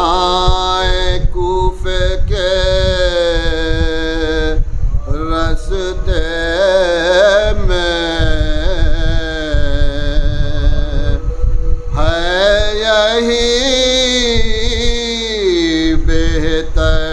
آئے کوفے کے راستے میں ہے یہی بہتر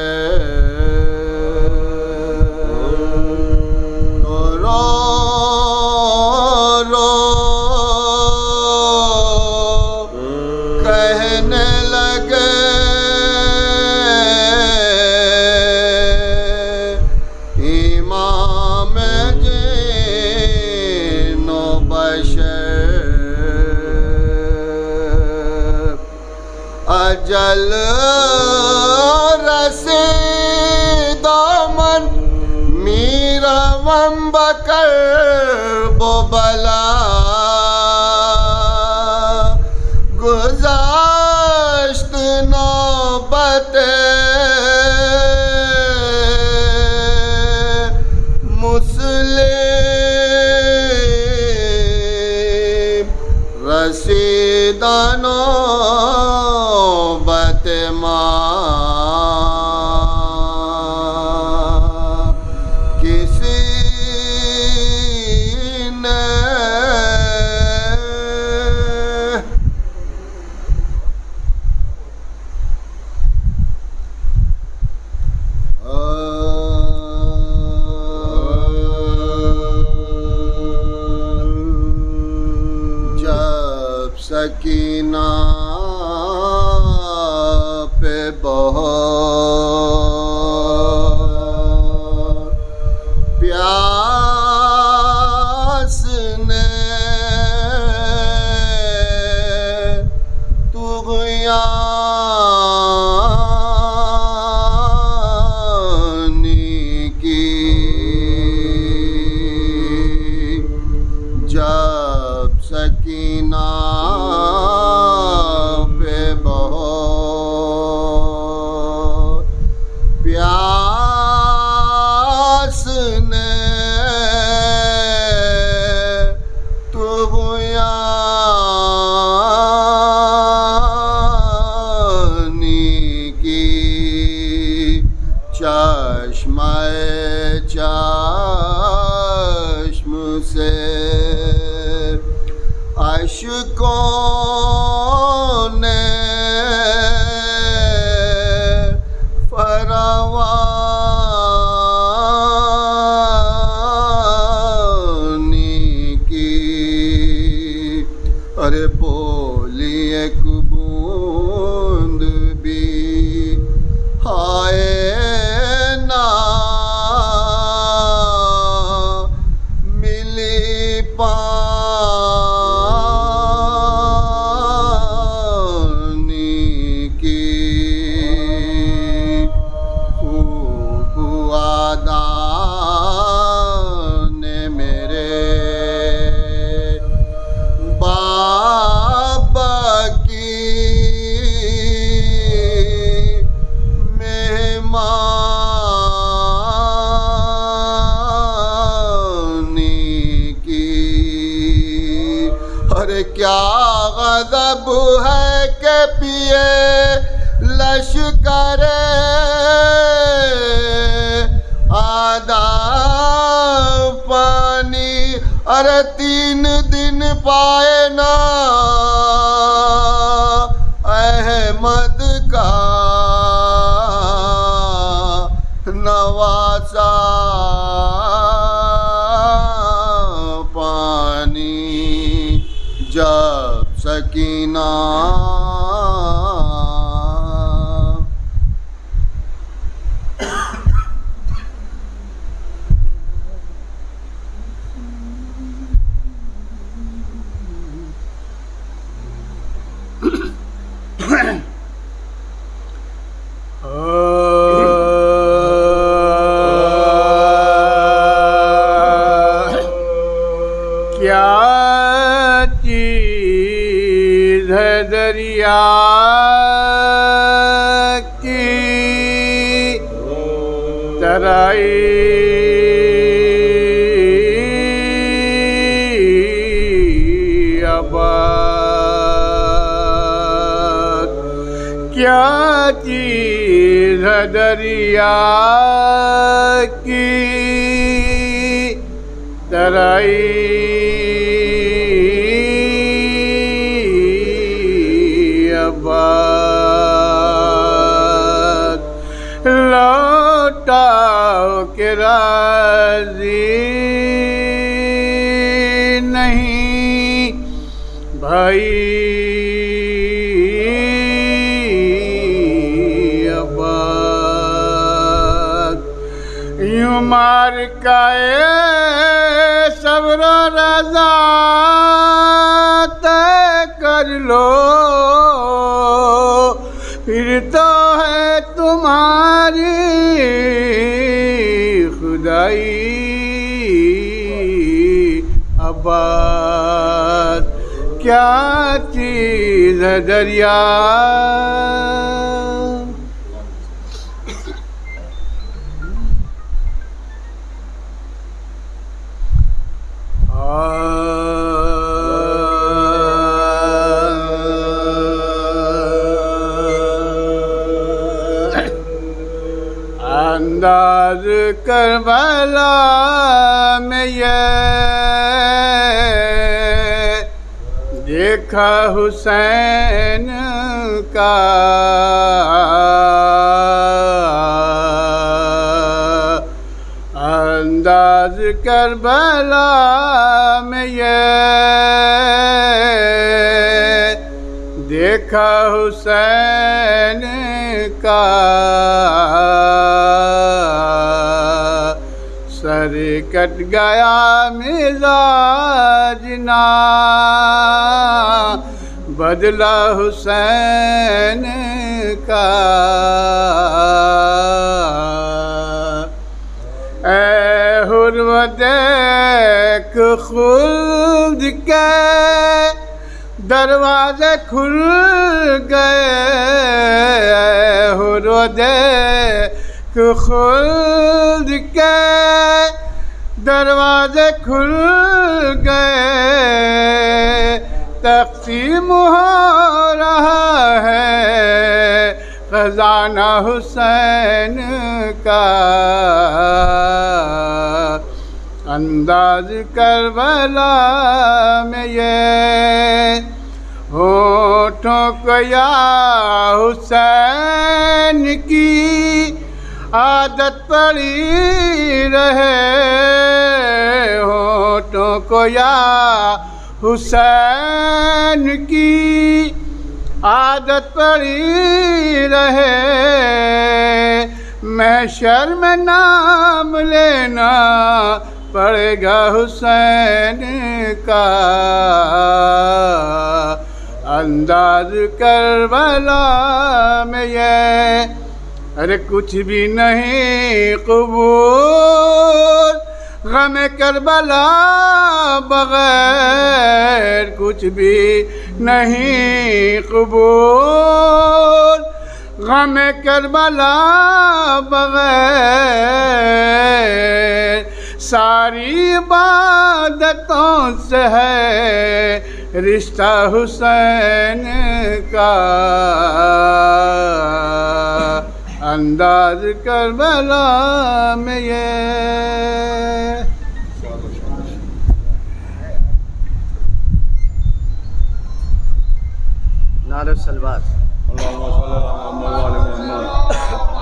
اجل رسید من میروم بکرب و بلا گذشت نوبت مسلم رسید نوبت ماں کسی نے جب سکینہ پہ بہت پیاس نے طغیانی کی جب سکینہ پہ بہت پیاس نے طغیانی کی چشمہ چشم سے اشکوں نے فراوانی کی ارے بولی ایک بوند بھی ہائے نہ ملی پانی کی خوب آدان میرے بابا کی مہمانی کی ارے کیا غضب ہے کہ پیے لشکر آداب پانی ارے 3 دن پائے نا احمد کا نواسا پانی جب سکینہ کیا چیز ہے دریا کی ترائی ابد کیا کیا چیز ہے دریا کی ترائی آباد لوٹاؤ کے راضی نہیں بھائی یوں مار کائے صبر و رضا طے کر لو پھر تو ہے تمہاری خدائی آباد کیا چیز ہے دریا انداز کربلا میں یہ دیکھا حسین کا انداز کربلا میں یہ دیکھا حسین کا سر کٹ گیا مزاج نہ بدلا حسین کا اے حر و دیکھ خلد کے دروازے کھل گئے اے حر و دیکھ خلد کے دروازے کھل گئے تقسیم ہو رہا ہے خزانہ حسین کا انداز کربلا میں یہ ہونٹوں کو یا حسین کی عادت پڑی رہے ہونٹوں کو یا حسین کی عادت پڑی رہے محشر میں نام لینا پڑے گا حسین کا انداز کربلا میں یہ ارے کچھ بھی نہیں قبول غم کربلا بغیر کچھ بھی نہیں قبول غم کربلا بغیر ساری عبادتوں سے ہے رشتہ حسین کا انداز کربلا میں یہ نعرہ الصلوات اللہم صلی اللہ علیہ وسلم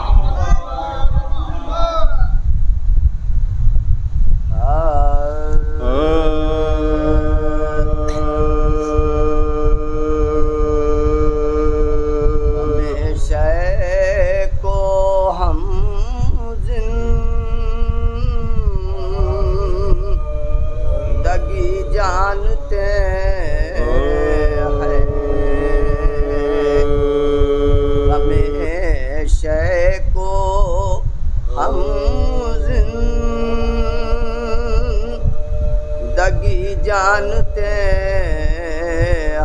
جانتے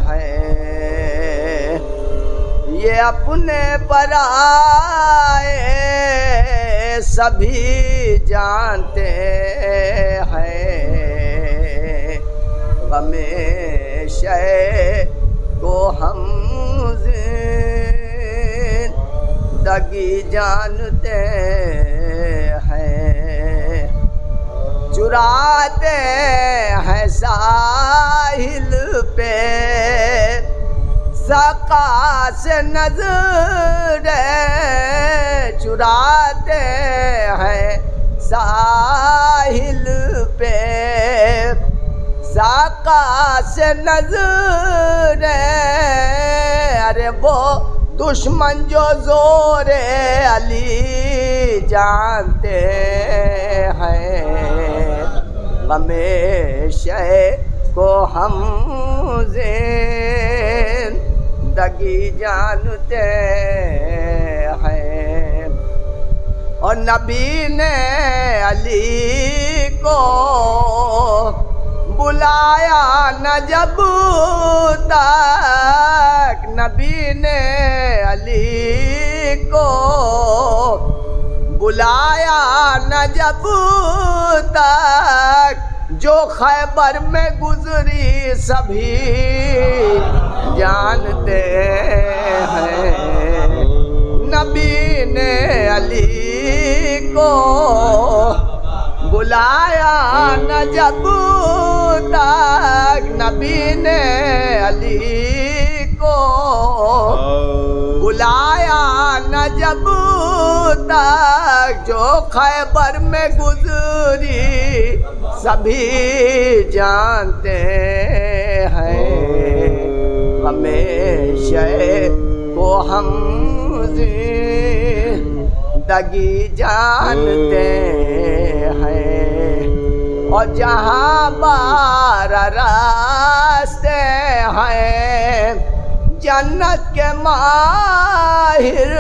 ہیں یہ اپنے پرائے سبھی جانتے ہیں غم شے کو ہم زندگی جانتے ہیں چراتے ہیں ساحل پہ سقا سے نظر چراتے ہیں ساحل پہ سقا سے نظر ارے وہ دشمن جو زور علی جانتے ہیں غم شہ کو ہم زندگی جانتے ہیں اور نبی نے علی کو بلایا نہ جب تک نبی نے علی کو بلایا نہ جب تک جو خیبر میں گزری سبھی جانتے ہیں نبی نے علی کو بلایا نہ جب تک نبی نے علی کو بلایا نہ جب تک جو خیبر میں گزری سبھی جانتے ہیں ہمیشہ کو ہم زندگی جانتے ہیں اور جہاں بارہ راستے ہیں جنت کے ماہر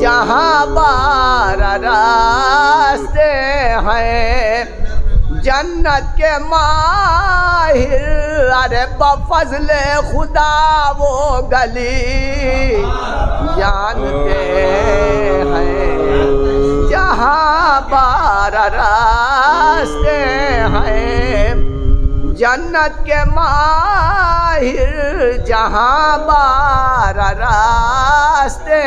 جہاں بارہ راستے ہیں جنت کے ماہر ارے بفضل خدا وہ گلی جانتے ہیں جہاں بارہ راستے ہیں جنت کے ماہر جہاں بارہ راستے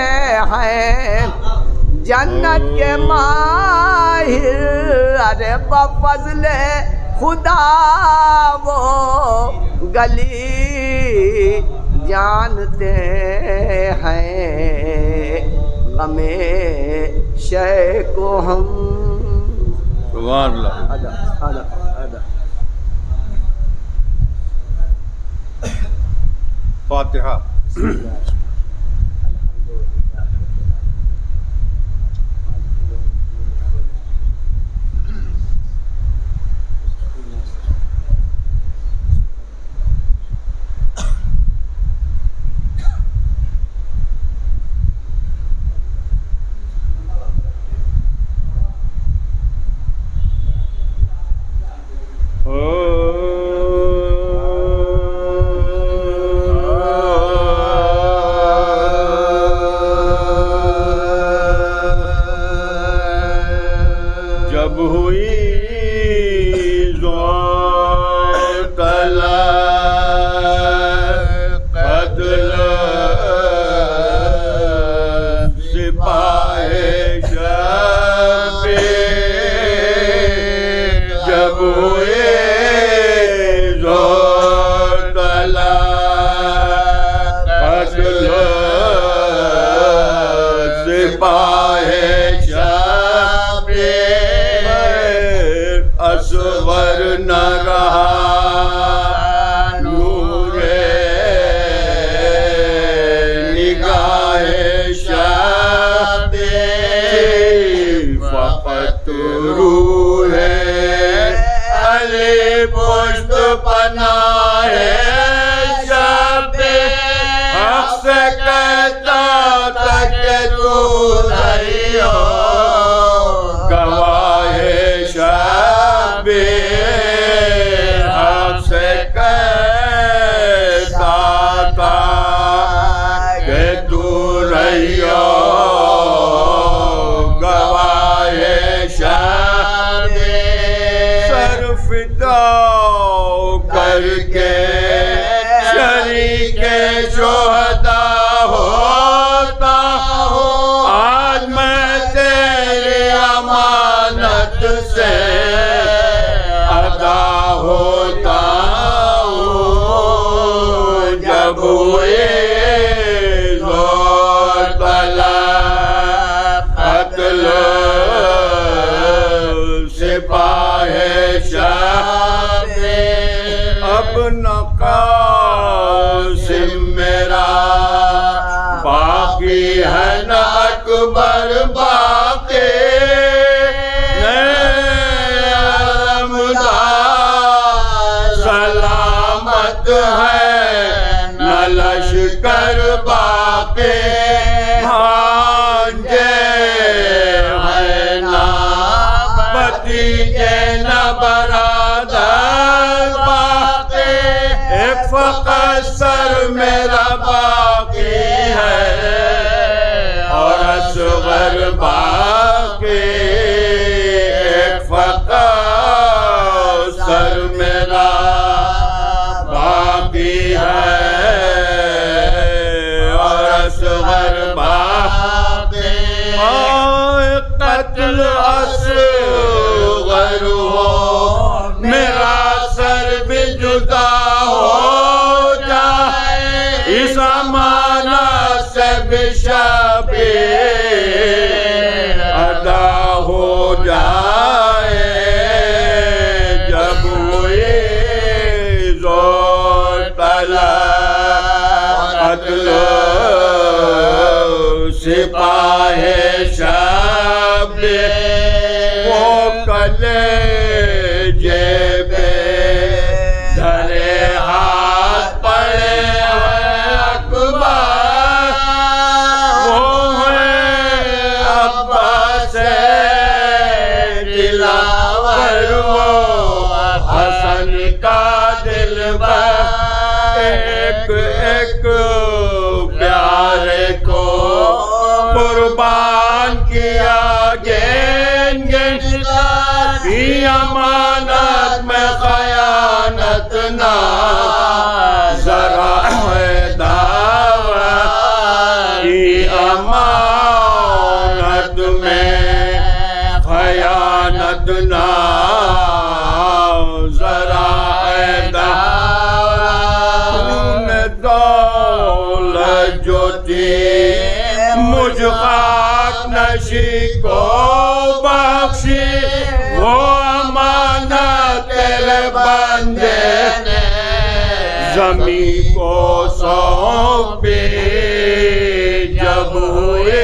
ہیں جنت کے ماہر ارے بفضل خدا وہ گلی جانتے ہیں ہمیشہ کو ہم سبحان اللہ ادا فاتحہ اکبر باقی علمدار سلامت ہے نہ لشکر باقی بھانجے ہے نہ بھتیجے نہ برادر باقی ایک فقط سر میرا باقی ہے اور اصغر باقی ایک فقط سر میرا باقی ہے اور اصغر باقی قتل اصغر ہو میرا سر بھی جدا ہو جائے اس امانت سے بھی شبیر ادا ہو جائے جب ہوئی زور طلب قتل سپاہ شبیر وہ کلیجے پہ دھرے ہاتھ پڑے ہیں اکبر وہ ہے عباس دلاور وہ حسن کا دلبر ایک ایک پیارے کو قربان کیا گین گین کی امانت میں خیانت نہ ذرا ہے دعوت کی امانت میں خیانت نہ ذرا ہے دعوت دولت جو تھی مجھ خاک نشی کو بخشی وہ امانت تیرے بندے نے زمین کو سونپی جب ہوئے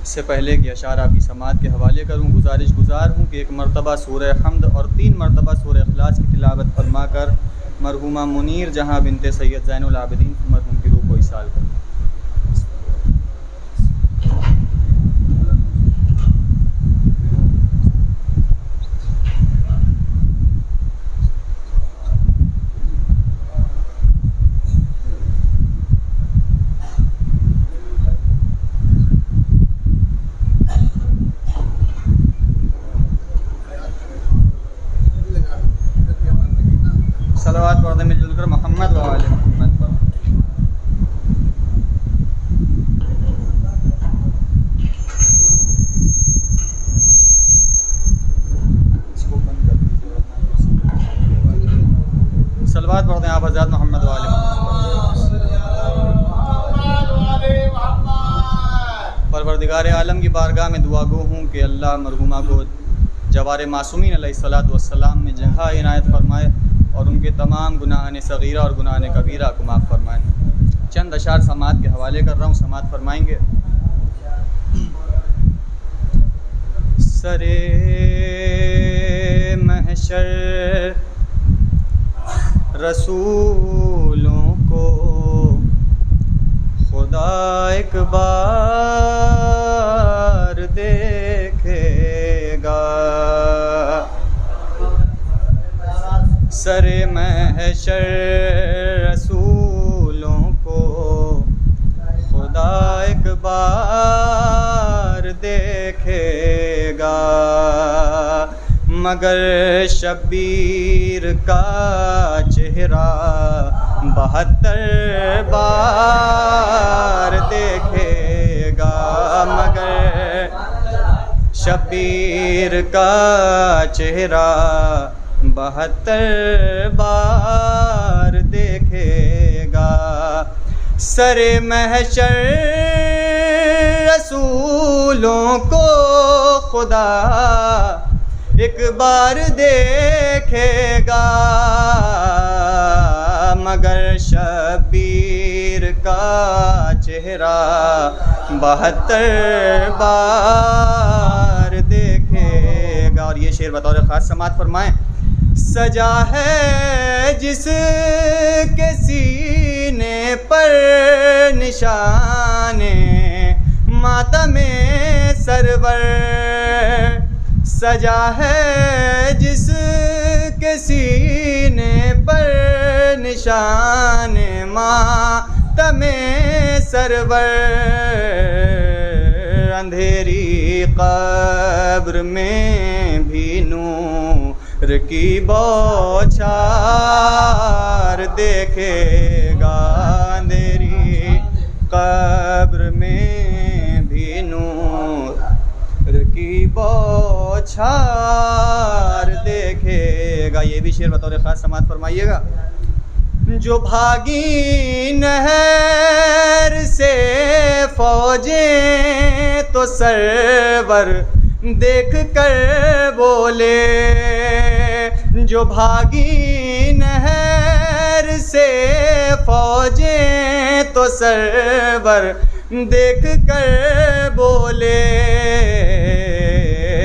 اس سے پہلے کہ اشعار آپ کی سماعت کے حوالے کروں گزارش گزار ہوں کہ ایک مرتبہ سورہ حمد اور 3 مرتبہ سورہ اخلاص کی تلاوت فرما کر مرحومہ منیر جہاں بنت سید زین العابدین مرحوم کی روح کو ایصال کروں۔ صلوات پڑھ دیں مل جل کر محمد و آل محمد پر۔ صلوات پڑھ دیں آپ حضرات محمد و آل محمد پر۔ پروردگار عالم کی بارگاہ میں دعا گو ہوں کہ اللہ مرحومہ کو جوار معصومین علیہ الصلوۃ والسلام میں جگہ عنایت فرمائے اور ان کے تمام گناہان صغیرہ اور گناہان کبیرہ کو معاف فرمائیں۔ چند اشعار سماعت کے حوالے کر رہا ہوں، سماعت فرمائیں گے۔ سرے محشر رسولوں کو خدا ایک بار دیکھے گا، سر محشر رسولوں کو خدا ایک بار دیکھے گا، مگر شبیر کا چہرہ 72 بار دیکھے گا، مگر شبیر کا چہرہ 72 بار دیکھے گا، سر محشر رسولوں کو خدا ایک بار دیکھے گا، مگر شبیر کا چہرہ 72 بار دیکھے گا۔ اور یہ شعر بطور خاص سماعت فرمائیں۔ سجا ہے جس کے سینے پر نشان ماتم سرور، سجا ہے جس کے سینے پر نشان ماتم سرور، اندھیری قبر میں بھی نور کی بوچھار دیکھے گا، اندھیری قبر میں بھی نور کی بوچھار دیکھے گا۔ یہ بھی شعر بطور خاص سماعت فرمائیے گا۔ جو بھاگی نہر سے فوجیں تو سرور دیکھ کر بولے، جو بھاگی نہر سے فوجیں تو سرور دیکھ کر بولے،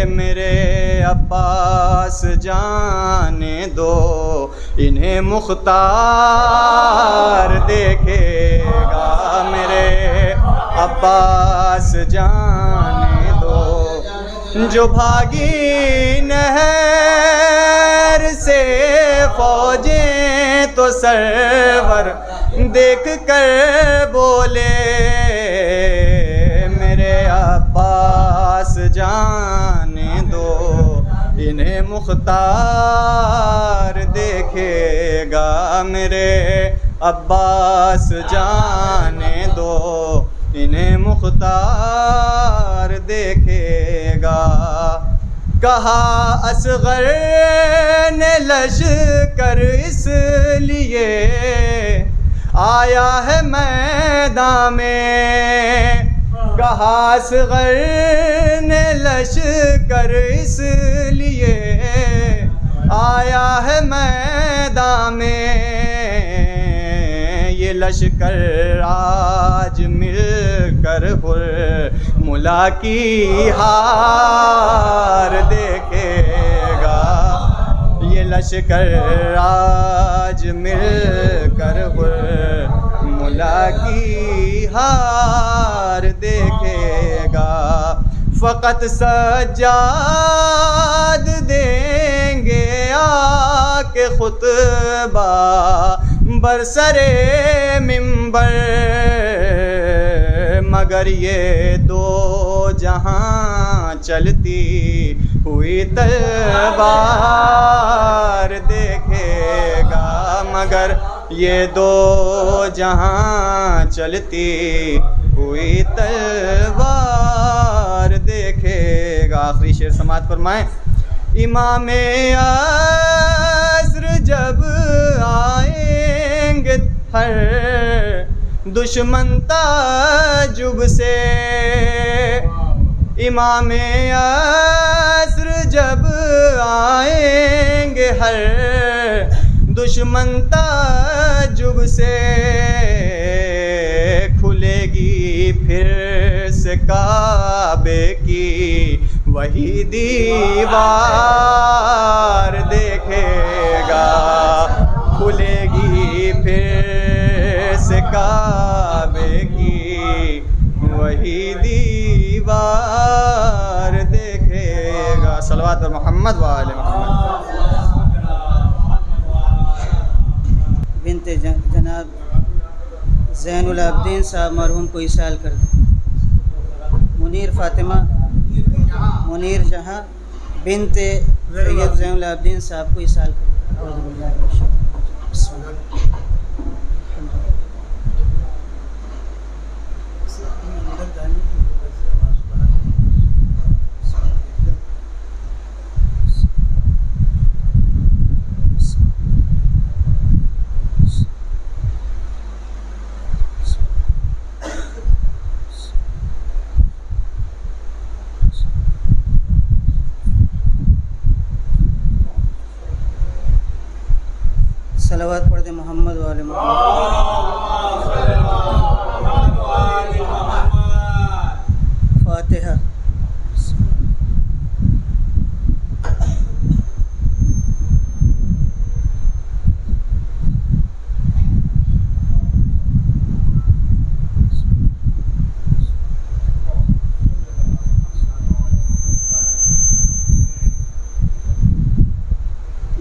میرے عباس جانے دو انہیں مختار دیکھے گا، میرے عباس جانے دو، جو بھاگی نہر سے فوجیں تو سرور دیکھ کر بولے، میرے عباس جانے دو انہیں مختار دیکھے گا، میرے عباس جانے دو انہیں مختار دیکھے گا۔ کہا اصغر نے لشکر اس لیے آیا ہے میدان میں، کہا اصغر نے لشکر اس لیے آیا ہے میدان میں، یہ لشکر آج مل کر ملا کی ہار دیکھے گا، یہ لشکر آج مل کر ملا کی ہار دیکھے گا۔ فقط سجاد دیں گے آ کے خطبہ برسرے منبر، مگر یہ دو جہاں چلتی ہوئی تلوار دیکھے گا، مگر یہ دو جہاں چلتی ہوئی تلوار دیکھے گا۔ آخری شعر سماعت فرمائیں۔ امام عصر جب آئیں گے ہر دشمن تعجب سے، امام عصر جب آئیں گے ہر دشمن تعجب سے، کھلے گی پھر سے کعبے کی وہی دیوار دیکھے گا، کھلے گی پھر سے کعبے کی وہی دیوار دیکھے گا۔ صلوات پر محمد و آل محمد۔ بنت جناب زین العابدین صاحب مرحوم کو ایصال کر دیں۔ منیر فاطمہ منیر جہاں بنت سید زین العابدین صاحب کو ایصال کر دیں۔ اعوذ باللہ من الشیطان الرجیم۔ بسم اللہ۔ صلوات پڑھ دیں محمد والے محمد. فاتحہ.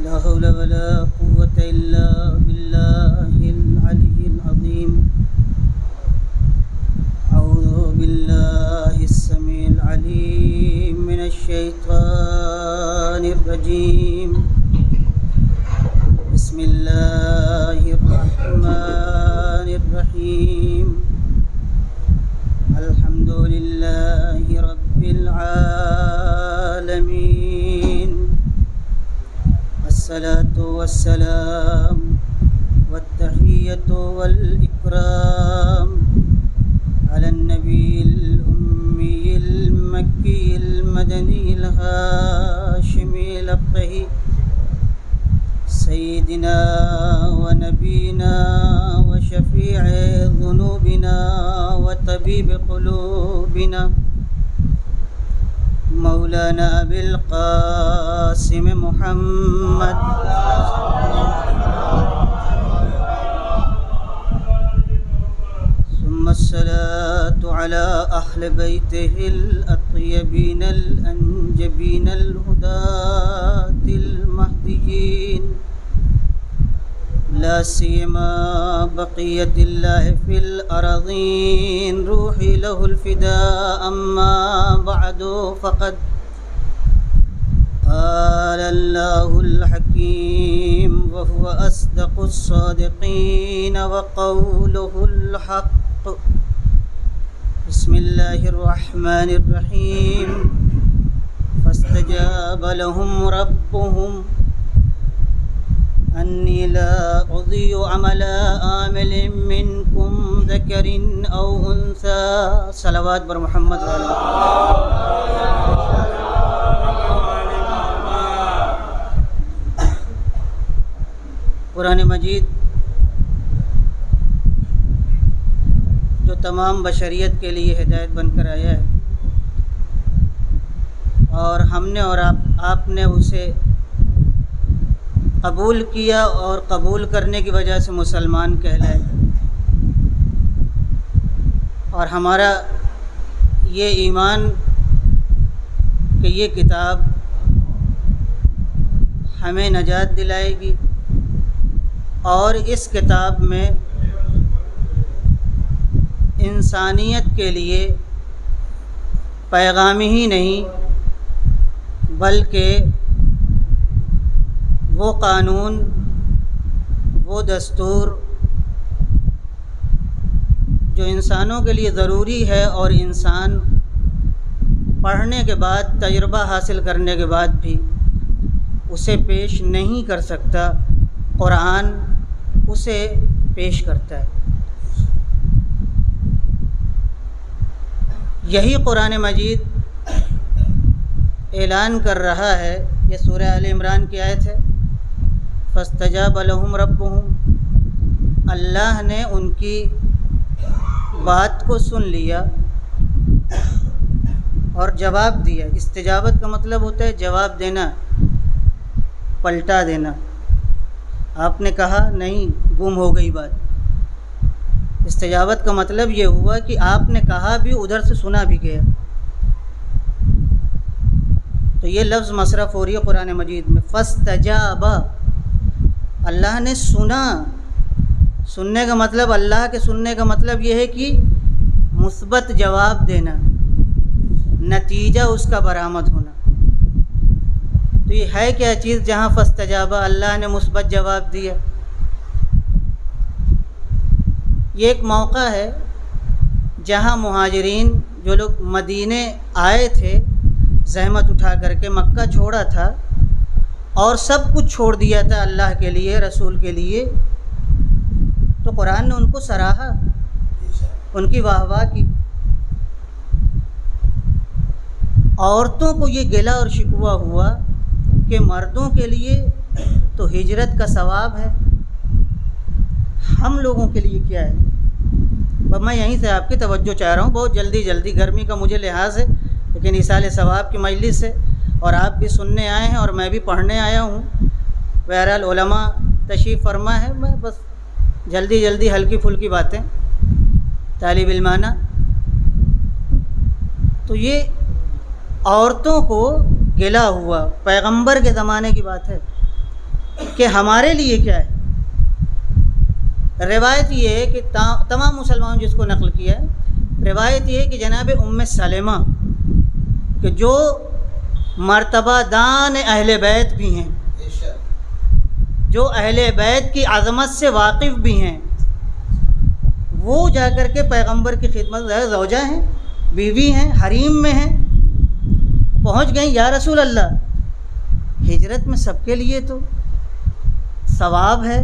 لا حول ولا قوة إلا بالله العلي العظيم. أعوذ بالله السميع العليم من الشيطان الرجيم. بسم الله الرحمن الرحيم. الحمد لله رب العالمين. الصلاة والسلام والتحية والإكرام على النبي الأمي المكي المدني الهاشمي الأبطحي سيدنا ونبينا وشفيع ذنوبنا وطبيب قلوبنا مولانا أبي القاسم محمد ثم الصلاة على أهل بيته الأطيبين الأنجبين الهداة المهديين لا سيما بقية الله في الأرضين روحي له الفداء. أما بعد فقد قال الله الحكيم وهو أصدق الصادقين وقوله الحق. بسم الله الرحمن الرحيم. فاستجاب لهم ربهم أني لا أضيع عمل عامل منكم ذكر أو أنثى. صلوات بر محمد والے. قرآن مجید جو تمام بشریت کے لیے ہدایت بن کر آیا ہے اور ہم نے اور آپ نے اسے قبول کیا اور قبول کرنے کی وجہ سے مسلمان کہلائے. اور ہمارا یہ ایمان کہ یہ کتاب ہمیں نجات دلائے گی اور اس کتاب میں انسانیت کے لیے پیغام ہی نہیں بلکہ وہ قانون، وہ دستور جو انسانوں کے لیے ضروری ہے اور انسان پڑھنے کے بعد، تجربہ حاصل کرنے کے بعد بھی اسے پیش نہیں کر سکتا، قرآن اسے پیش کرتا ہے. یہی قرآن مجید اعلان کر رہا ہے. یہ سورہ آل عمران کی آیت ہے. فاستجاب لهم ربهم. اللہ نے ان کی بات کو سن لیا اور جواب دیا. استجابت کا مطلب ہوتا ہے جواب دینا، پلٹا دینا. آپ نے کہا نہیں، گم ہو گئی بات. استجابت کا مطلب یہ ہوا کہ آپ نے کہا بھی، ادھر سے سنا بھی گیا. تو یہ لفظ مصرف ہو رہی ہے قرآن مجید میں. فاستجاب، اللہ نے سنا. سننے کا مطلب، اللہ کے سننے کا مطلب یہ ہے کہ مثبت جواب دینا، نتیجہ اس کا برآمد ہونا. تو یہ ہے کیا چیز جہاں فاستجاب اللہ نے مثبت جواب دیا؟ یہ ایک موقع ہے جہاں مہاجرین جو لوگ مدینے آئے تھے زحمت اٹھا کر کے، مکہ چھوڑا تھا اور سب کچھ چھوڑ دیا تھا اللہ کے لیے، رسول کے لیے، تو قرآن نے ان کو سراہا، ان کی واہ واہ کی. عورتوں کو یہ گلہ اور شکوہ ہوا کہ مردوں کے لیے تو ہجرت کا ثواب ہے ہم لوگوں کے لیے کیا ہے؟ اب میں یہیں سے آپ کی توجہ چاہ رہا ہوں، بہت جلدی گرمی کا مجھے لحاظ ہے، لیکن ایصال ثواب کی مجلس ہے اور آپ بھی سننے آئے ہیں اور میں بھی پڑھنے آیا ہوں۔ بہرحال علماء تشریف فرما ہے، میں بس جلدی ہلکی پھلکی باتیں طالب علمانہ۔ تو یہ عورتوں کو گلا ہوا پیغمبر کے زمانے کی بات ہے کہ ہمارے لیے کیا ہے۔ روایت یہ ہے کہ تمام مسلمانوں جس کو نقل کیا ہے، روایت یہ ہے کہ جناب ام سلمہ کہ جو مرتبہ دان اہل بیت بھی ہیں، جو اہل بیت کی عظمت سے واقف بھی ہیں، وہ جا کر کے پیغمبر کی خدمت زوجہ ہیں، بیوی ہیں، حریم میں ہیں، پہنچ گئیں، یا رسول اللہ ہجرت میں سب کے لیے تو ثواب ہے،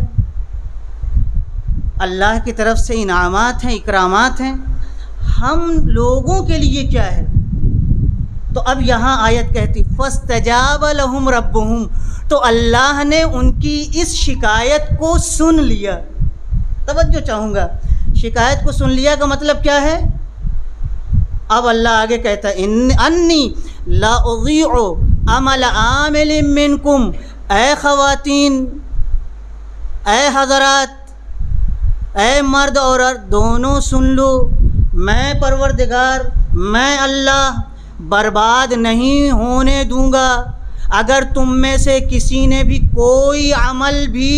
اللہ کی طرف سے انعامات ہیں، اکرامات ہیں، ہم لوگوں کے لیے کیا ہے؟ تو اب یہاں آیت کہتی فاستجاب لهم ربهم، تو اللہ نے ان کی اس شکایت کو سن لیا۔ توجہ چاہوں گا، شکایت کو سن لیا کا مطلب کیا ہے؟ اب اللہ آگے کہتا ہے انی لا اضیع عمل عامل منکم، اے خواتین، اے حضرات، اے مرد عورت دونوں سن لو، میں پروردگار، میں اللہ برباد نہیں ہونے دوں گا۔ اگر تم میں سے کسی نے بھی کوئی عمل بھی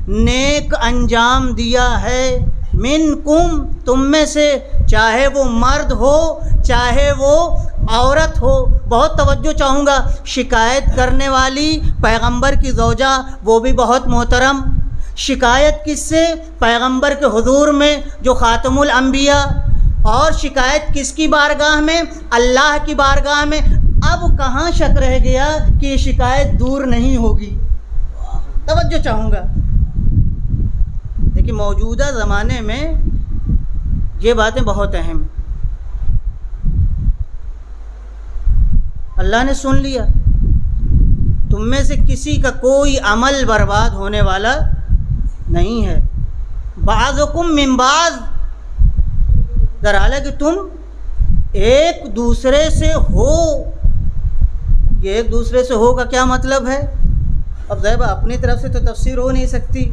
نیک انجام دیا ہے، منکم تم میں سے، چاہے وہ مرد ہو چاہے وہ عورت ہو، بہت توجہ چاہوں گا، شکایت کرنے والی پیغمبر کی زوجہ وہ بھی بہت محترم، شکایت کس سے؟ پیغمبر کے حضور میں جو خاتم الانبیاء، اور شکایت کس کی بارگاہ میں؟ اللہ کی بارگاہ میں۔ اب کہاں شک رہ گیا کہ یہ شکایت دور نہیں ہوگی؟ توجہ چاہوں گا، لیکن موجودہ زمانے میں یہ باتیں بہت اہم ہیں۔ اللہ نے سن لیا، تم میں سے کسی کا کوئی عمل برباد ہونے والا نہیں ہے، بعضکم من بعض، در حالہ کہ تم ایک دوسرے سے ہو۔ یہ ایک دوسرے سے ہو کا کیا مطلب ہے؟ اب ذہب اپنی طرف سے تو تفسیر ہو نہیں سکتی،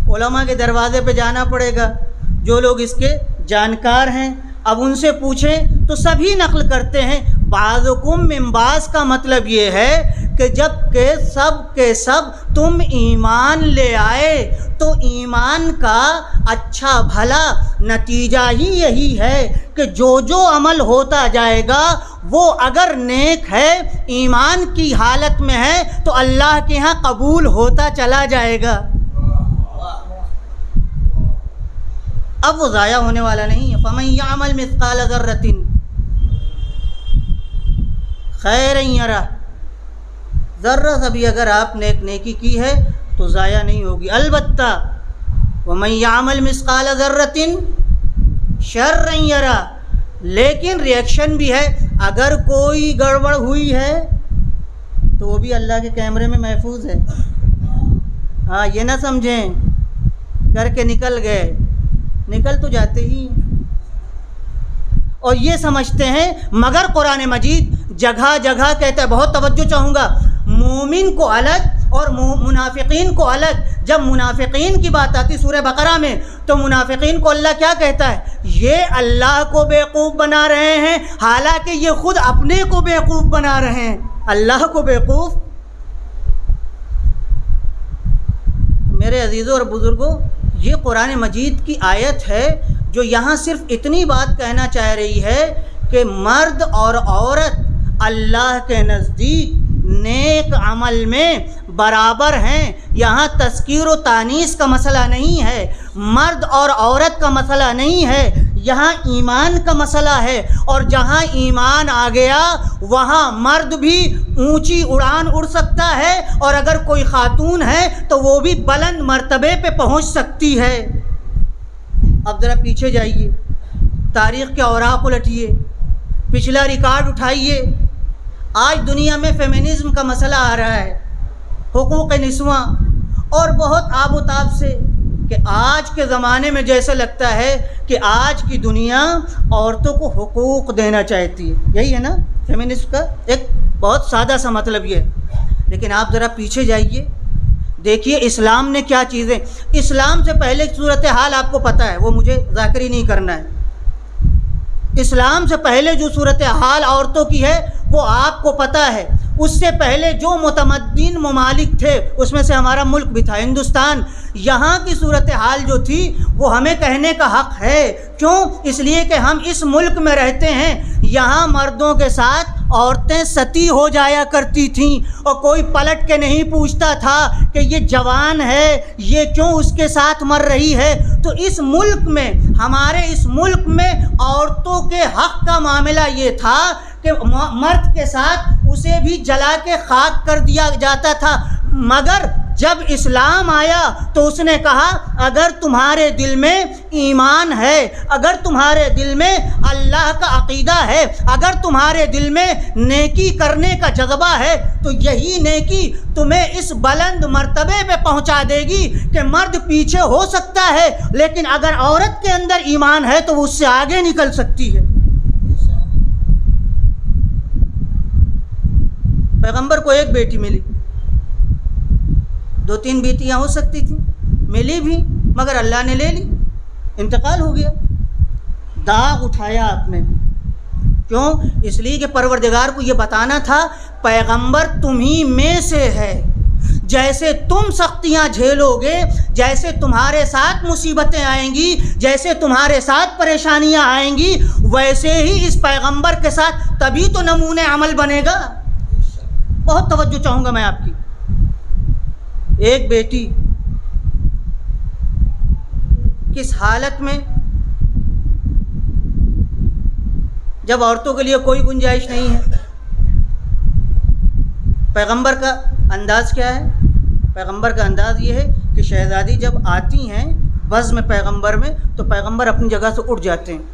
علماء کے دروازے پہ جانا پڑے گا، جو لوگ اس کے جانکار ہیں، اب ان سے پوچھیں تو سبھی نقل کرتے ہیں بعضکم من بعض کا مطلب یہ ہے کہ جب کہ سب کے سب تم ایمان لے آئے تو ایمان کا اچھا بھلا نتیجہ ہی یہی ہے کہ جو جو عمل ہوتا جائے گا وہ اگر نیک ہے، ایمان کی حالت میں ہے، تو اللہ کے ہاں قبول ہوتا چلا جائے گا، اب وہ ضائع ہونے والا نہیں ہے۔ فَمَن يَعْمَلْ مِثْقَالَ ذَرَّةٍ خَيْرًا يَرَهُ، ذرہ سا بھی اگر آپ نے ایک نیکی کی ہے تو ضائع نہیں ہوگی، البتہ وَمَن يَعْمَلْ مِثْقَالَ ذَرَّةٍ شَرًّا يَرَهُ، لیکن ریئیکشن بھی ہے، اگر کوئی گڑبڑ ہوئی ہے تو وہ بھی اللہ کے کیمرے میں محفوظ ہے۔ ہاں یہ نہ سمجھیں کر کے نکل گئے، نکل تو جاتے ہی، اور یہ سمجھتے ہیں، مگر قرآن مجید جگہ جگہ کہتا ہے، بہت توجہ چاہوں گا، مومن کو الگ اور منافقین کو الگ۔ جب منافقین کی بات آتی سورہ بقرہ میں تو منافقین کو اللہ کیا کہتا ہے؟ یہ اللہ کو بیوقوف بنا رہے ہیں، حالانکہ یہ خود اپنے کو بیوقوف بنا رہے ہیں، اللہ کو بیوقوف۔ میرے عزیزوں اور بزرگوں، یہ قرآن مجید کی آیت ہے جو یہاں صرف اتنی بات کہنا چاہ رہی ہے کہ مرد اور عورت اللہ کے نزدیک نیک عمل میں برابر ہیں۔ یہاں تذکیر و تانیث کا مسئلہ نہیں ہے، مرد اور عورت کا مسئلہ نہیں ہے، یہاں ایمان کا مسئلہ ہے، اور جہاں ایمان آ گیا وہاں مرد بھی اونچی اڑان اڑ سکتا ہے، اور اگر کوئی خاتون ہے تو وہ بھی بلند مرتبے پہ پہنچ سکتی ہے۔ اب ذرا پیچھے جائیے، تاریخ کے اوراق الٹیے، پچھلا ریکارڈ اٹھائیے، آج دنیا میں فیمنزم کا مسئلہ آ رہا ہے، حقوق نسواں، اور بہت آب و تاب سے کہ آج کے زمانے میں جیسا لگتا ہے کہ آج کی دنیا عورتوں کو حقوق دینا چاہتی ہے، یہی ہے نا فیمنسٹ کا ایک بہت سادہ سا مطلب یہ ہے۔ لیکن آپ ذرا پیچھے جائیے، دیکھیے اسلام نے کیا چیزیں، اسلام سے پہلے صورتحال آپ کو پتہ ہے، وہ مجھے ذاکری نہیں کرنا ہے۔ اسلام سے پہلے جو صورتحال عورتوں کی ہے وہ آپ کو پتہ ہے۔ اس سے پہلے جو متمدن ممالک تھے اس میں سے ہمارا ملک بھی تھا ہندوستان، یہاں کی صورتحال جو تھی وہ ہمیں کہنے کا حق ہے۔ کیوں؟ اس لیے کہ ہم اس ملک میں رہتے ہیں، یہاں مردوں کے ساتھ عورتیں ستی ہو جایا کرتی تھیں اور کوئی پلٹ کے نہیں پوچھتا تھا کہ یہ جوان ہے یہ کیوں اس کے ساتھ مر رہی ہے۔ تو اس ملک میں، ہمارے اس ملک میں عورتوں کے حق کا معاملہ یہ تھا کہ مرد کے ساتھ اسے بھی جلا کے خاک کر دیا جاتا تھا، مگر جب اسلام آیا تو اس نے کہا اگر تمہارے دل میں ایمان ہے، اگر تمہارے دل میں اللہ کا عقیدہ ہے، اگر تمہارے دل میں نیکی کرنے کا جذبہ ہے تو یہی نیکی تمہیں اس بلند مرتبے پہ پہنچا دے گی کہ مرد پیچھے ہو سکتا ہے لیکن اگر عورت کے اندر ایمان ہے تو وہ اس سے آگے نکل سکتی ہے۔ پیغمبر کو ایک بیٹی ملی، 2-3 بیٹیاں ہو سکتی تھیں، ملی بھی مگر اللہ نے لے لی، انتقال ہو گیا۔ داغ اٹھایا آپ نے، کیوں؟ اس لیے کہ پروردگار کو یہ بتانا تھا پیغمبر تمہیں میں سے ہے، جیسے تم سختیاں جھیلو گے، جیسے تمہارے ساتھ مصیبتیں آئیں گی، جیسے تمہارے ساتھ پریشانیاں آئیں گی، ویسے ہی اس پیغمبر کے ساتھ تبھی تو نمونے عمل بنے گا۔ بہت توجہ چاہوں گا میں آپ کی۔ ایک بیٹی کس حالت میں، جب عورتوں کے لیے کوئی گنجائش نہیں ہے، پیغمبر کا انداز کیا ہے؟ پیغمبر کا انداز یہ ہے کہ شہزادی جب آتی ہیں بزم پیغمبر میں تو پیغمبر اپنی جگہ سے اٹھ جاتے ہیں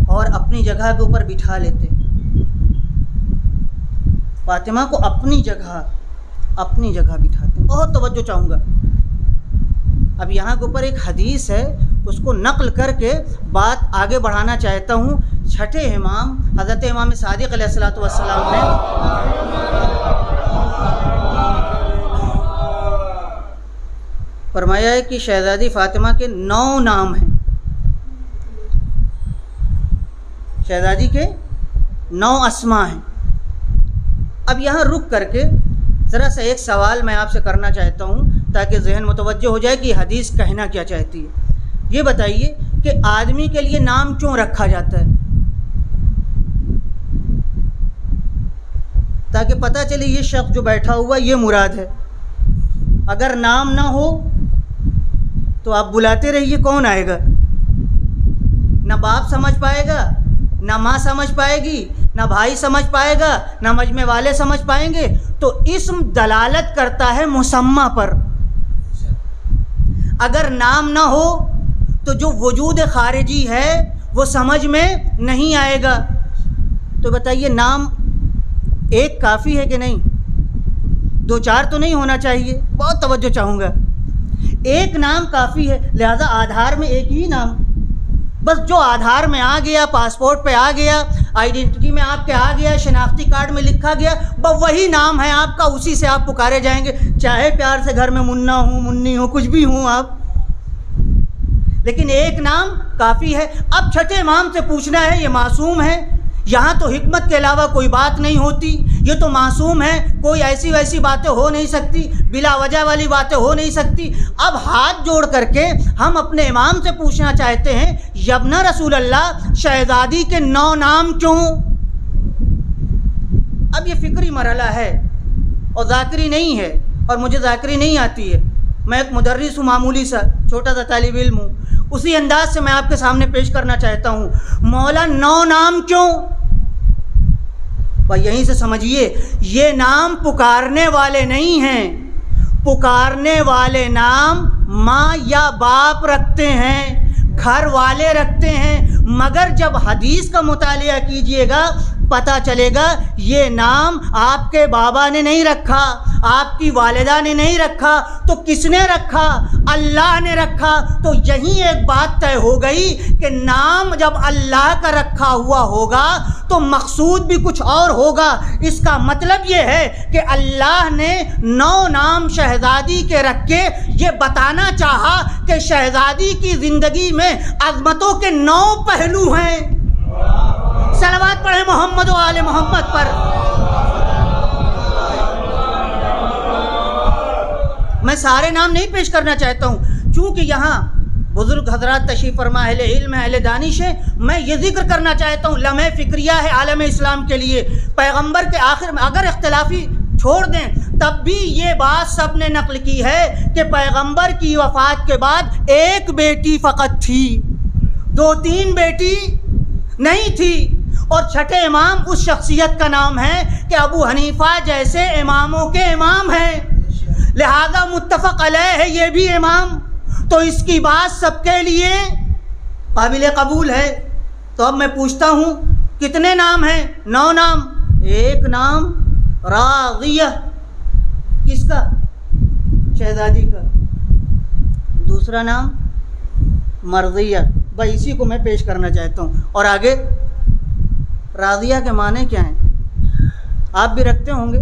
اور اپنی جگہ کے اوپر بٹھا لیتے ہیں فاطمہ کو، اپنی جگہ بٹھاتے ہیں۔ بہت توجہ چاہوں گا۔ اب یہاں کے اوپر ایک حدیث ہے، اس کو نقل کر کے بات آگے بڑھانا چاہتا ہوں۔ چھٹے امام حضرت امام صادق علیہ الصلوۃ والسلام نے فرمایا ہے کہ شہزادی فاطمہ کے 9 نام ہیں، شہزادی کے 9 اسما ہیں۔ اب یہاں رک کر کے ذرا سا ایک سوال میں آپ سے کرنا چاہتا ہوں تاکہ ذہن متوجہ ہو جائے کہ حدیث کہنا کیا چاہتی ہے۔ یہ بتائیے کہ آدمی کے لیے نام کیوں رکھا جاتا ہے؟ تاکہ پتہ چلے یہ شخص جو بیٹھا ہوا یہ مراد ہے۔ اگر نام نہ ہو تو آپ بلاتے رہیے، کون آئے گا؟ نہ باپ سمجھ پائے گا، نہ ماں سمجھ پائے گی، نہ بھائی سمجھ پائے گا، نہ مجمع والے سمجھ پائیں گے۔ تو اسم دلالت کرتا ہے مسمى پر۔ اگر نام نہ ہو تو جو وجود خارجی ہے وہ سمجھ میں نہیں آئے گا۔ تو بتائیے نام ایک کافی ہے کہ نہیں؟ 2-4 تو نہیں ہونا چاہیے؟ بہت توجہ چاہوں گا۔ ایک نام کافی ہے، لہذا آدھار میں ایک ہی نام، بس جو آدھار میں آ گیا، پاسپورٹ پہ آ گیا، آئیڈینٹی میں آپ کے آ گیا، شناختی کارڈ میں لکھا گیا، بس وہی نام ہے آپ کا، اسی سے آپ پکارے جائیں گے، چاہے پیار سے گھر میں منا ہوں، منی ہوں، کچھ بھی ہوں آپ، لیکن ایک نام کافی ہے۔ اب چھٹے امام سے پوچھنا ہے، یہ معصوم ہے، یہاں تو حکمت کے علاوہ کوئی بات نہیں ہوتی، یہ تو معصوم ہے، کوئی ایسی ویسی باتیں ہو نہیں سکتی، بلا وجہ والی باتیں ہو نہیں سکتی۔ اب ہاتھ جوڑ کر کے ہم اپنے امام سے پوچھنا چاہتے ہیں، یبن رسول اللہ، شہزادی کے 9 نام کیوں؟ اب یہ فکری مرحلہ ہے اور ذاکری نہیں ہے، اور مجھے ذاکری نہیں آتی ہے، میں ایک مدرس ہوں، معمولی سا چھوٹا سا طالب علم ہوں، اسی انداز سے میں آپ کے سامنے پیش کرنا چاہتا ہوں۔ مولا 9 نام کیوں؟ اور یہیں سے سمجھیے، یہ نام پکارنے والے نہیں ہیں، پکارنے والے نام ماں یا باپ رکھتے ہیں، گھر والے رکھتے ہیں، مگر جب حدیث کا مطالعہ کیجئے گا پتہ چلے گا یہ نام آپ کے بابا نے نہیں رکھا، آپ کی والدہ نے نہیں رکھا، تو کس نے رکھا؟ اللہ نے رکھا۔ تو یہی ایک بات طے ہو گئی کہ نام جب اللہ کا رکھا ہوا ہوگا تو مقصود بھی کچھ اور ہوگا۔ اس کا مطلب یہ ہے کہ اللہ نے 9 نام شہزادی کے رکھ کے یہ بتانا چاہا کہ شہزادی کی زندگی میں عظمتوں کے 9 پہلو ہیں۔ صلوات پڑھیں محمد و آل محمد پر۔ میں سارے نام نہیں پیش کرنا چاہتا ہوں، چونکہ یہاں بزرگ حضرات تشریف فرما، اہل علم ہے، اہل دانش ہے، میں یہ ذکر کرنا چاہتا ہوں، لمحہ فکریہ ہے عالم اسلام کے لیے۔ پیغمبر کے آخر میں اگر اختلافی چھوڑ دیں تب بھی یہ بات سب نے نقل کی ہے کہ پیغمبر کی وفات کے بعد ایک بیٹی فقط تھی، 2-3 بیٹی نہیں تھی۔ اور چھٹے امام اس شخصیت کا نام ہے کہ ابو حنیفہ جیسے اماموں کے امام ہیں، لہذا متفق علیہ ہے یہ بھی امام، تو اس کی بات سب کے لیے قابل قبول ہے۔ تو اب میں پوچھتا ہوں کتنے نام ہیں؟ 9 نام۔ ایک نام راضیہ، کس کا؟ شہزادی کا۔ دوسرا نام مرضیہ، بھائی اسی کو میں پیش کرنا چاہتا ہوں۔ اور آگے راضیہ کے معنی کیا ہیں؟ آپ بھی رکھتے ہوں گے،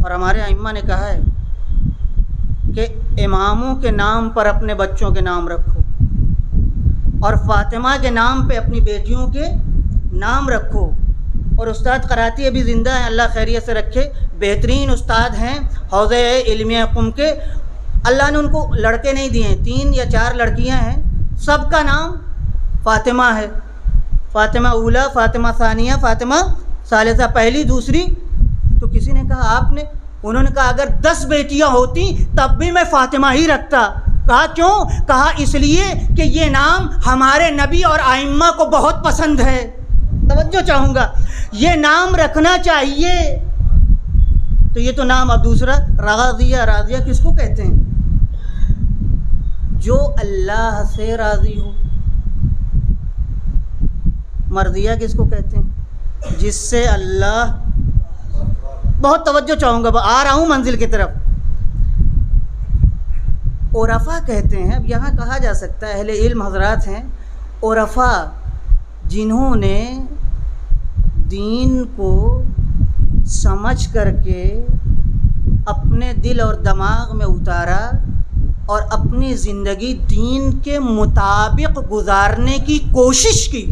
اور ہمارے ائمہ نے کہا ہے کہ اماموں کے نام پر اپنے بچوں کے نام رکھو، اور فاطمہ کے نام پہ اپنی بیٹیوں کے نام رکھو۔ اور استاد قراتی ابھی زندہ ہیں، اللہ خیریت سے رکھے، بہترین استاد ہیں حوزہ علمیہ قم کے۔ اللہ نے ان کو لڑکے نہیں دیے ہیں، 3 یا 4 لڑکیاں ہیں، سب کا نام فاطمہ ہے، فاطمہ اولا، فاطمہ ثانیہ، فاطمہ ثالثہ، پہلی دوسری۔ تو کسی نے کہا آپ نے، انہوں نے کہا اگر 10 بیٹیاں ہوتی تب بھی میں فاطمہ ہی رکھتا۔ کہا کیوں؟ کہا اس لیے کہ یہ نام ہمارے نبی اور ائمہ کو بہت پسند ہے۔ توجہ چاہوں گا، یہ نام رکھنا چاہیے۔ تو یہ تو نام۔ اب دوسرا راضیہ، راضیہ کس کو کہتے ہیں؟ جو اللہ سے راضی ہو۔ مرضیہ کس کو کہتے ہیں؟ جس سے اللہ، بہت توجہ چاہوں گا، آ رہا ہوں منزل کی طرف۔ عرفا کہتے ہیں، اب یہاں کہا جا سکتا ہے، اہل علم حضرات ہیں عرفا، جنہوں نے دین کو سمجھ کر کے اپنے دل اور دماغ میں اتارا اور اپنی زندگی دین کے مطابق گزارنے کی کوشش کی،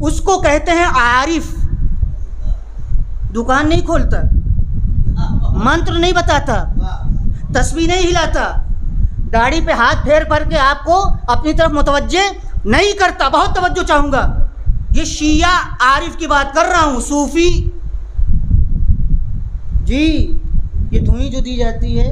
اس کو کہتے ہیں عارف۔ دکان نہیں کھولتا، منتر نہیں بتاتا، تسبیح نہیں ہلاتا، داڑھی پہ ہاتھ پھیر کر کے آپ کو اپنی طرف متوجہ نہیں کرتا۔ بہت توجہ چاہوں گا، یہ شیعہ عارف کی بات کر رہا ہوں، صوفی جی۔ یہ دھوئی جو دی جاتی ہے،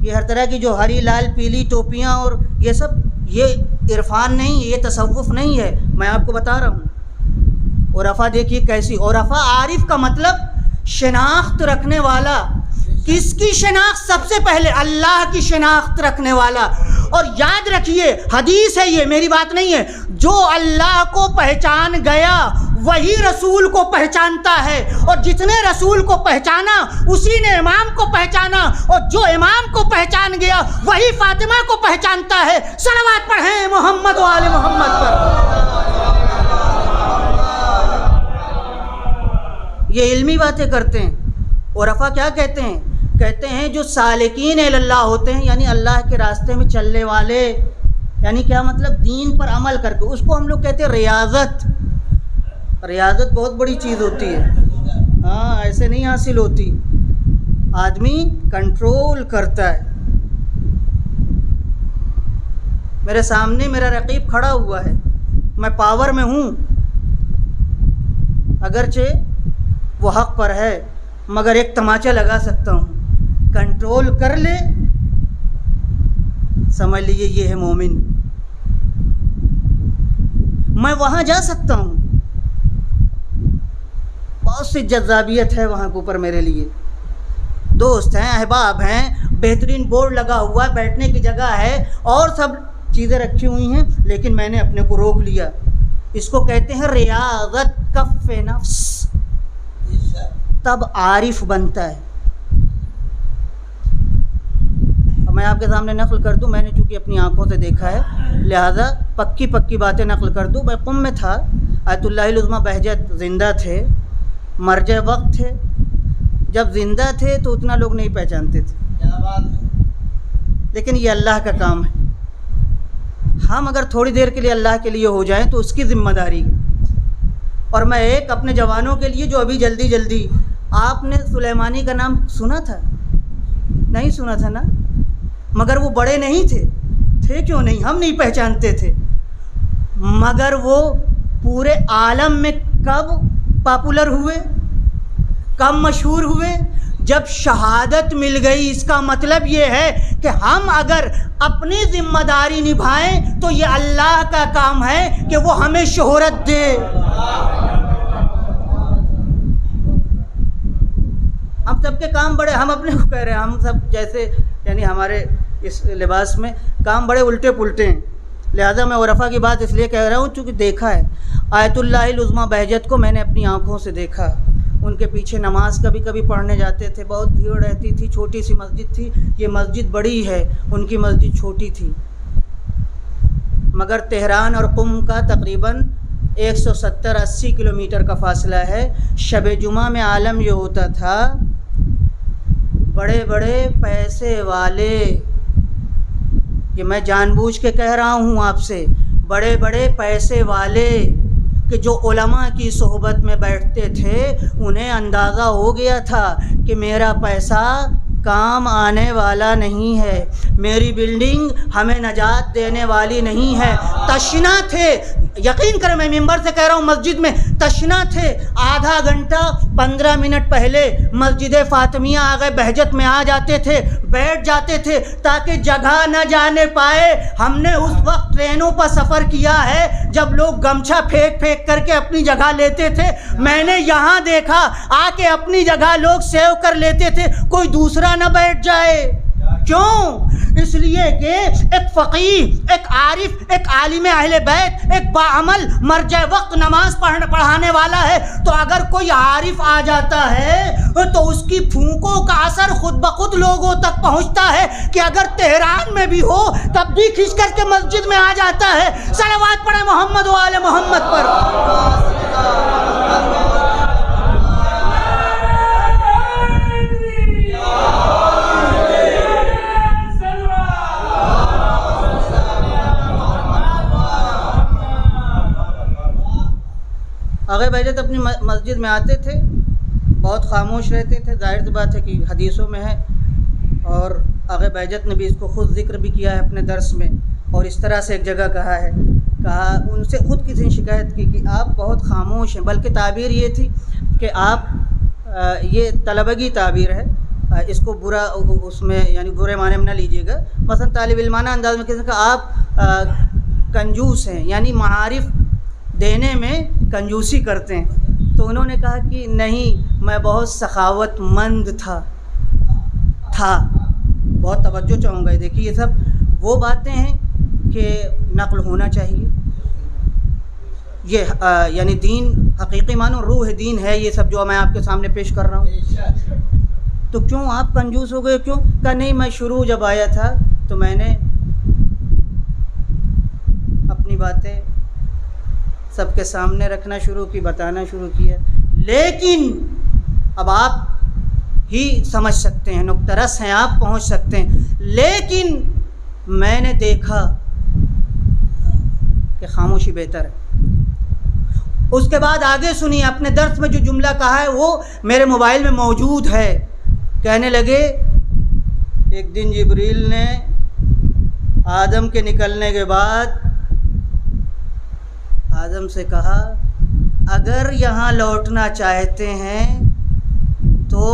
یہ ہر طرح کی جو ہری لال پیلی ٹوپیاں اور یہ سب، یہ عرفان نہیں ہے، یہ تصوف نہیں ہے، میں آپ کو بتا رہا ہوں۔ عرفا دیکھیے کیسی، عرفا عارف کا مطلب شناخت رکھنے والا۔ کس کی شناخت؟ سب سے پہلے اللہ کی شناخت رکھنے والا۔ اور یاد رکھیے، حدیث ہے، یہ میری بات نہیں ہے، جو اللہ کو پہچان گیا وہی رسول کو پہچانتا ہے، اور جس نے رسول کو پہچانا اسی نے امام کو پہچانا، اور جو امام کو پہچان گیا وہی فاطمہ کو پہچانتا ہے۔ صلوات پڑھیں محمد و آل محمد پر۔ یہ علمی باتیں کرتے ہیں۔ عرفا کیا کہتے ہیں؟ کہتے ہیں جو سالکین اللہ ہوتے ہیں، یعنی اللہ کے راستے میں چلنے والے، یعنی کیا مطلب؟ دین پر عمل کر کے، اس کو ہم لوگ کہتے ہیں ریاضت۔ ریاضت بہت بڑی چیز ہوتی ہے، ہاں ایسے نہیں حاصل ہوتی، آدمی کنٹرول کرتا ہے۔ میرے سامنے میرا رقیب کھڑا ہوا ہے، میں پاور میں ہوں، اگرچہ وہ حق پر ہے مگر ایک تماچا لگا سکتا ہوں، کنٹرول کر لے، سمجھ لیجیے یہ ہے مومن۔ میں وہاں جا سکتا ہوں، بہت سی جذابیت ہے وہاں کے اوپر، میرے لیے دوست ہیں، احباب ہیں، بہترین بورڈ لگا ہوا ہے، بیٹھنے کی جگہ ہے اور سب چیزیں رکھی ہوئی ہیں، لیکن میں نے اپنے کو روک لیا، اس کو کہتے ہیں ریاضت کف نفس، تب عارف بنتا ہے۔ میں آپ کے سامنے نقل کر دوں، میں نے چونکہ اپنی آنکھوں سے دیکھا ہے لہذا پکی پکی باتیں نقل کر دوں۔ میں قم میں تھا، آیت اللہ العظمیٰ بہجت زندہ تھے، مرجع وقت تھے۔ جب زندہ تھے تو اتنا لوگ نہیں پہچانتے تھے، لیکن یہ اللہ کا کام ہے۔ ہم اگر تھوڑی دیر کے لیے اللہ کے لیے ہو جائیں تو اس کی ذمہ داری ہے۔ اور میں ایک اپنے جوانوں کے لیے جو ابھی جلدی جلدی، آپ نے سلیمانی کا نام سنا تھا؟ نہیں سنا تھا نا؟ مگر وہ بڑے نہیں تھے کیوں نہیں؟ ہم نہیں پہچانتے تھے، مگر وہ پورے عالم میں کب پاپولر ہوئے، کب مشہور ہوئے؟ جب شہادت مل گئی۔ اس کا مطلب یہ ہے کہ ہم اگر اپنی ذمہ داری نبھائیں تو یہ اللہ کا کام ہے کہ وہ ہمیں شہرت دے۔ ہم سب کے کام بڑے، ہم اپنے کو کہہ رہے ہیں، ہم سب جیسے یعنی ہمارے اس لباس میں کام بڑے الٹے پلٹے ہیں، لہذا میں عرفا کی بات اس لیے کہہ رہا ہوں چونکہ دیکھا ہے۔ آیت اللہ العظمیٰ بہجت کو میں نے اپنی آنکھوں سے دیکھا۔ ان کے پیچھے نماز کبھی کبھی پڑھنے جاتے تھے، بہت بھیڑ رہتی تھی، چھوٹی سی مسجد تھی۔ یہ مسجد بڑی ہے، ان کی مسجد چھوٹی تھی، مگر تہران اور قم کا تقریباً 170-80 کلومیٹر کا فاصلہ ہے۔ شب جمعہ میں عالم یہ ہوتا تھا، بڑے بڑے پیسے والے، یہ میں جان بوجھ کے کہہ رہا ہوں آپ سے، بڑے بڑے پیسے والے کہ جو علماء کی صحبت میں بیٹھتے تھے انہیں اندازہ ہو گیا تھا کہ میرا پیسہ کام آنے والا نہیں ہے، میری بلڈنگ ہمیں نجات دینے والی نہیں ہے۔ تشنا تھے، یقین کریں میں ممبر سے کہہ رہا ہوں، مسجد میں تشنا تھے۔ آدھا گھنٹہ 15 منٹ پہلے مسجد فاطمیہ آگے بہجت میں آ جاتے تھے، بیٹھ جاتے تھے تاکہ جگہ نہ جانے پائے۔ ہم نے اس وقت ٹرینوں پر سفر کیا ہے جب لوگ گمچھا پھینک پھینک کر کے اپنی جگہ لیتے تھے۔ میں نے یہاں دیکھا آ کے اپنی جگہ لوگ سیو کر لیتے تھے، کوئی دوسرا نہ بیٹھ جائے۔ کیوں؟ اس لیے کہ ایک فقیہ، ایک عارف، ایک عالم اہل بیت، ایک باعمل مرجع وقت نماز پڑھانے والا ہے، تو اگر کوئی عارف آ جاتا ہے تو اس کی پھونکوں کا اثر خود بخود لوگوں تک پہنچتا ہے کہ اگر تہران میں بھی ہو تب بھی کھنچ کر کے مسجد میں آ جاتا ہے۔ صلوات پڑھیں محمد و آل محمد پر۔ آغا بہجت اپنی مسجد میں آتے تھے، بہت خاموش رہتے تھے، ظاہر سی بات ہے کہ حدیثوں میں ہے، اور آغا بہجت نے بھی اس کو خود ذکر بھی کیا ہے اپنے درس میں، اور اس طرح سے ایک جگہ کہا ان سے خود کسی نے شکایت کی کہ آپ بہت خاموش ہیں، بلکہ تعبیر یہ تھی کہ آپ، یہ طلبگی تعبیر ہے، اس کو برا اس میں یعنی برے معنی میں نہ لیجیے گا، مثلا طالب علمانہ انداز میں کسی کہ آپ کنجوس ہیں، یعنی معارف دینے میں کنجوسی کرتے ہیں۔ تو انہوں نے کہا کہ نہیں، میں بہت سخاوت مند تھا۔ بہت توجہ چاہوں گا، دیکھیے یہ سب وہ باتیں ہیں کہ نقل ہونا چاہیے۔ یہ یعنی دین حقیقی معنی روح دین ہے یہ سب جو میں آپ کے سامنے پیش کر رہا ہوں۔ تو کیوں آپ کنجوس ہو گئے؟ کیوں؟ کہا نہیں، میں شروع جب آیا تھا تو میں نے اپنی باتیں سب کے سامنے رکھنا شروع کی، بتانا شروع کیا، لیکن اب آپ ہی سمجھ سکتے ہیں، نقطہ رس ہیں آپ، پہنچ سکتے ہیں، لیکن میں نے دیکھا کہ خاموشی بہتر ہے۔ اس کے بعد آگے سنیے، اپنے درس میں جو جملہ کہا ہے وہ میرے موبائل میں موجود ہے۔ کہنے لگے ایک دن جبریل نے آدم کے نکلنے کے بعد آدم سے کہا اگر یہاں لوٹنا چاہتے ہیں تو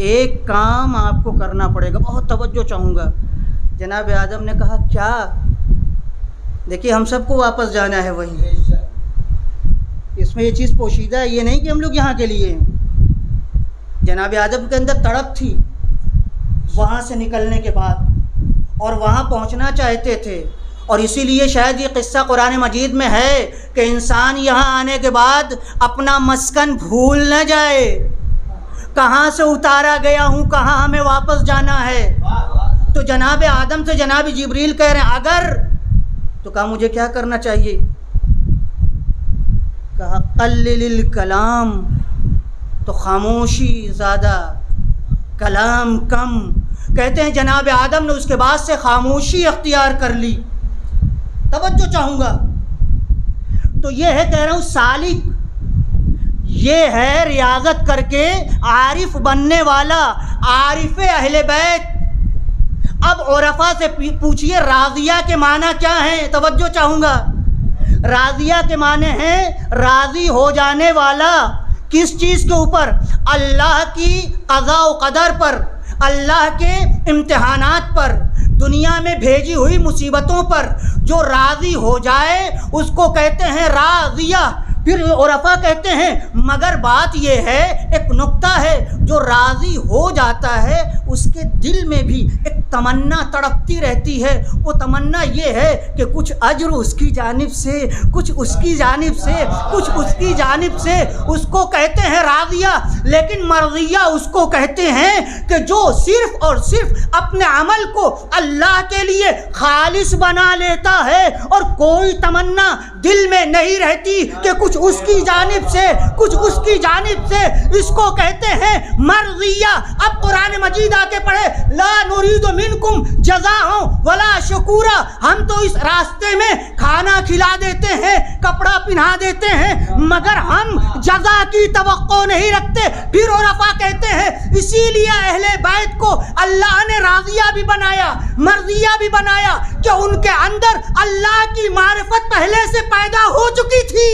ایک کام آپ کو کرنا پڑے گا۔ بہت توجہ چاہوں گا۔ جناب آدم نے کہا کیا؟ دیکھیے ہم سب کو واپس جانا ہے وہیں، اس میں یہ چیز پوشیدہ ہے، یہ نہیں کہ ہم لوگ یہاں کے لیے ہیں۔ جناب آدم کے اندر تڑپ تھی وہاں سے نکلنے کے بعد، اور وہاں پہنچنا چاہتے تھے، اور اسی لیے شاید یہ قصہ قرآن مجید میں ہے کہ انسان یہاں آنے کے بعد اپنا مسکن بھول نہ جائے، کہاں سے اتارا گیا ہوں، کہاں ہمیں واپس جانا ہے۔ تو جناب آدم سے جناب جبریل کہہ رہے ہیں اگر، تو کہا مجھے کیا کرنا چاہیے؟ کہا قلل الکلام، تو خاموشی زیادہ، کلام کم۔ کہتے ہیں جناب آدم نے اس کے بعد سے خاموشی اختیار کر لی۔ توجہ چاہوں گا، تو یہ ہے کہہ رہا ہوں سالک، یہ ہے ریاضت کر کے عارف بننے والا، عارف اہل بیت۔ اب عرفا سے پوچھئے راضیہ کے معنی کیا ہیں؟ توجہ چاہوں گا۔ راضیہ کے معنی ہیں راضی ہو جانے والا، کس چیز کے اوپر؟ اللہ کی قضاء و قدر پر، اللہ کے امتحانات پر، دنیا میں بھیجی ہوئی مصیبتوں پر جو راضی ہو جائے اس کو کہتے ہیں راضیہ۔ پھر عرفا کہتے ہیں مگر بات یہ ہے، ایک نقطہ ہے، جو راضی ہو جاتا ہے اس کے دل میں بھی ایک تمنا تڑپتی رہتی ہے۔ وہ تمنا یہ ہے کہ کچھ اجر اس کی جانب سے، کچھ اس کی جانب سے، کچھ اس کی جانب سے، اس کو کہتے ہیں راضیہ۔ لیکن مرضیہ اس کو کہتے ہیں کہ جو صرف اور صرف اپنے عمل کو اللہ کے لیے خالص بنا لیتا ہے اور کوئی تمنا دل میں نہیں رہتی کہ کچھ اس کی جانب سے، کچھ اس کی جانب سے، اس کو کہتے ہیں مرضیہ۔ اب قرآن مجید آ کے پڑھے لا نرید منکم جزاء ولا شکورا، ہم تو اس راستے میں کھانا کھلا دیتے ہیں، کپڑا پہنا دیتے ہیں، مگر ہم جزا کی توقع نہیں رکھتے۔ پھر عرفا کہتے ہیں اسی لیے اہل بیت کو اللہ نے راضیہ بھی بنایا، مرضیہ بھی بنایا، کہ ان کے اندر اللہ کی معرفت پہلے سے پیدا ہو چکی تھی۔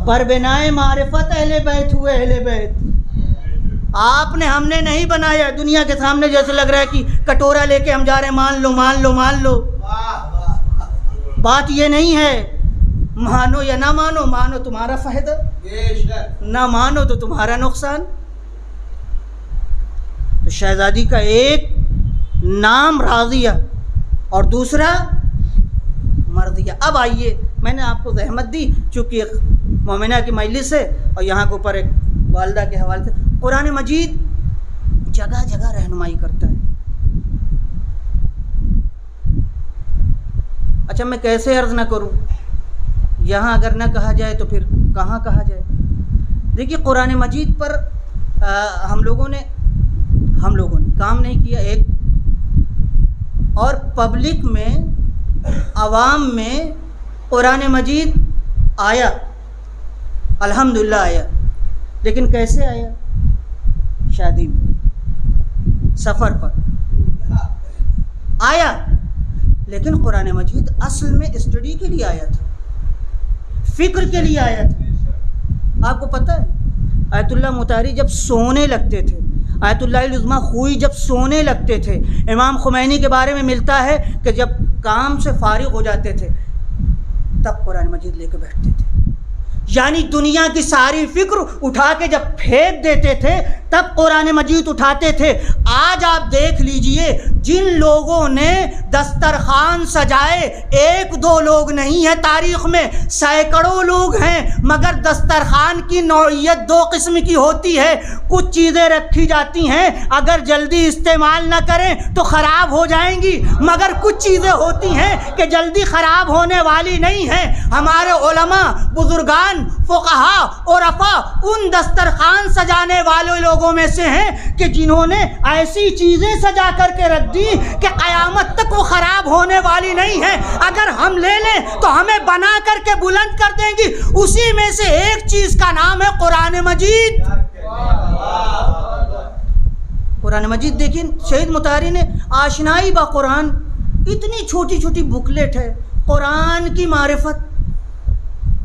پر بنائے معرفت اہل بیت ہوئے اہل بیت۔ آپ نے، ہم نے نہیں بنایا۔ دنیا کے سامنے جیسے لگ رہا ہے کہ کٹورا لے کے ہم جا رہے ہیں، مان لو مان لو مان لو۔ بات یہ نہیں ہے، مانو یا نہ مانو، مانو تمہارا فائدہ، نہ مانو تو تمہارا نقصان۔ تو شہزادی کا ایک نام راضیہ اور دوسرا مرضیہ۔ اب آئیے، میں نے آپ کو زحمت دی چونکہ مومنہ کی مجلس ہے اور یہاں کے اوپر ایک والدہ کے حوالے سے قرآن مجید جگہ جگہ رہنمائی کرتا ہے۔ اچھا میں کیسے عرض نہ کروں، یہاں اگر نہ کہا جائے تو پھر کہاں کہا جائے؟ دیکھیے قرآن مجید پر ہم لوگوں نے کام نہیں کیا ایک، اور پبلک میں، عوام میں قرآن مجید آیا، الحمدللہ آیا، لیکن کیسے آیا؟ شادی میں، سفر پر آیا، لیکن قرآن مجید اصل میں اسٹڈی کے لیے آیا تھا، فکر کے لیے آیا تھا۔ آپ کو پتہ ہے آیت اللہ مطہری جب سونے لگتے تھے، آیت اللہ العظمیٰ خوئی جب سونے لگتے تھے، امام خمینی کے بارے میں ملتا ہے کہ جب کام سے فارغ ہو جاتے تھے تب قرآن مجید لے کے بیٹھتے تھے، یعنی دنیا کی ساری فکر اٹھا کے جب پھینک دیتے تھے تب قرآن مجید اٹھاتے تھے۔ آج آپ دیکھ لیجئے جن لوگوں نے دسترخوان سجائے، ایک دو لوگ نہیں ہیں، تاریخ میں سینکڑوں لوگ ہیں، مگر دسترخوان کی نوعیت دو قسم کی ہوتی ہے۔ کچھ چیزیں رکھی جاتی ہیں اگر جلدی استعمال نہ کریں تو خراب ہو جائیں گی، مگر کچھ چیزیں ہوتی ہیں کہ جلدی خراب ہونے والی نہیں ہیں۔ ہمارے علماء، بزرگان، فقہا، عرفا ان دسترخوان سجانے والے لوگوں میں سے ہیں کہ جنہوں نے ایسی چیزیں سجا کر کے رکھ دی کہ قیامت تک وہ خراب ہونے والی نہیں ہیں، اگر ہم لے لیں تو ہمیں بنا کر کے بلند کر دیں گی۔ اسی میں سے ایک چیز کا نام ہے قرآن مجید۔ قرآن مجید دیکھیں، شہید مطہری نے آشنائی با قرآن، اتنی چھوٹی چھوٹی بکلیٹ ہے، قرآن کی معرفت،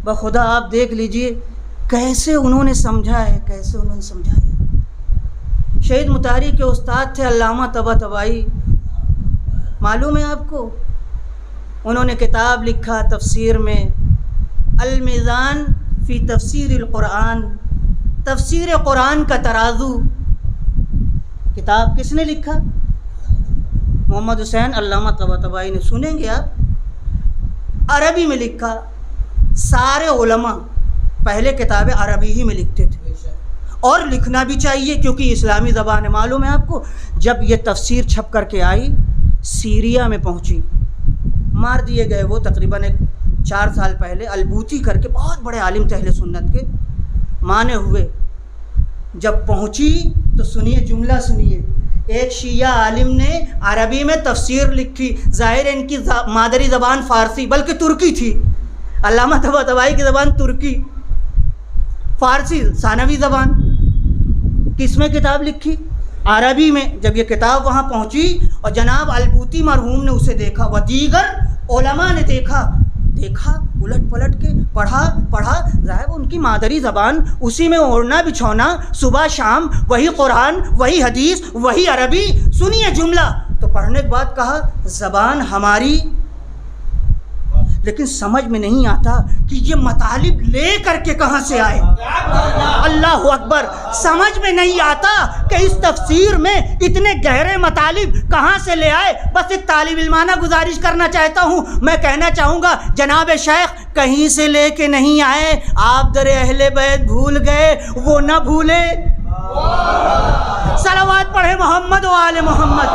بخدا آپ دیکھ لیجئے کیسے انہوں نے سمجھا ہے، کیسے انہوں نے سمجھایا۔ شہید مطہری کے استاد تھے علامہ طباطبائی، معلوم ہے آپ کو، انہوں نے کتاب لکھا تفسیر میں، المیزان فی تفسیر القرآن، تفسیر قرآن کا ترازو۔ کتاب کس نے لکھا؟ محمد حسین علامہ طباطبائی نے، سنیں گے آپ، عربی میں لکھا. سارے علماء پہلے کتابیں عربی ہی میں لکھتے تھے، اور لکھنا بھی چاہیے کیونکہ اسلامی زبان ہے. معلوم ہے آپ کو، جب یہ تفسیر چھپ کر کے آئی سیریا میں پہنچی، مار دیے گئے وہ تقریباً 4 سال پہلے، البوتی کر کے بہت بڑے عالم تھے اہل سنت کے، مانے ہوئے. جب پہنچی تو سنیے جملہ سنیے، ایک شیعہ عالم نے عربی میں تفسیر لکھی، ظاہر ان کی مادری زبان فارسی بلکہ ترکی تھی، علامہ طباطبائی کی زبان ترکی، فارسی ثانوی زبان. کس میں کتاب لکھی؟ عربی میں. جب یہ کتاب وہاں پہنچی اور جناب البوتی مرحوم نے اسے دیکھا، و دیگر علماء نے دیکھا، الٹ پلٹ کے پڑھا، ظاہر ان کی مادری زبان، اسی میں اوڑھنا بچھونا، صبح شام وہی قرآن، وہی حدیث، وہی عربی. سنیے جملہ. تو پڑھنے کے بعد کہا زبان ہماری، لیکن سمجھ میں نہیں آتا کہ یہ مطالب لے کر کے کہاں سے آئے. اللہ اکبر. سمجھ میں نہیں آتا کہ اس تفسیر میں اتنے گہرے مطالب کہاں سے لے آئے. بس ایک طالب علمانہ گزارش کرنا چاہتا ہوں، میں کہنا چاہوں گا جناب شیخ کہیں سے لے کے نہیں آئے، آپ در اہل بیت بھول گئے، وہ نہ بھولے. صلوات پڑھے محمد و آل محمد.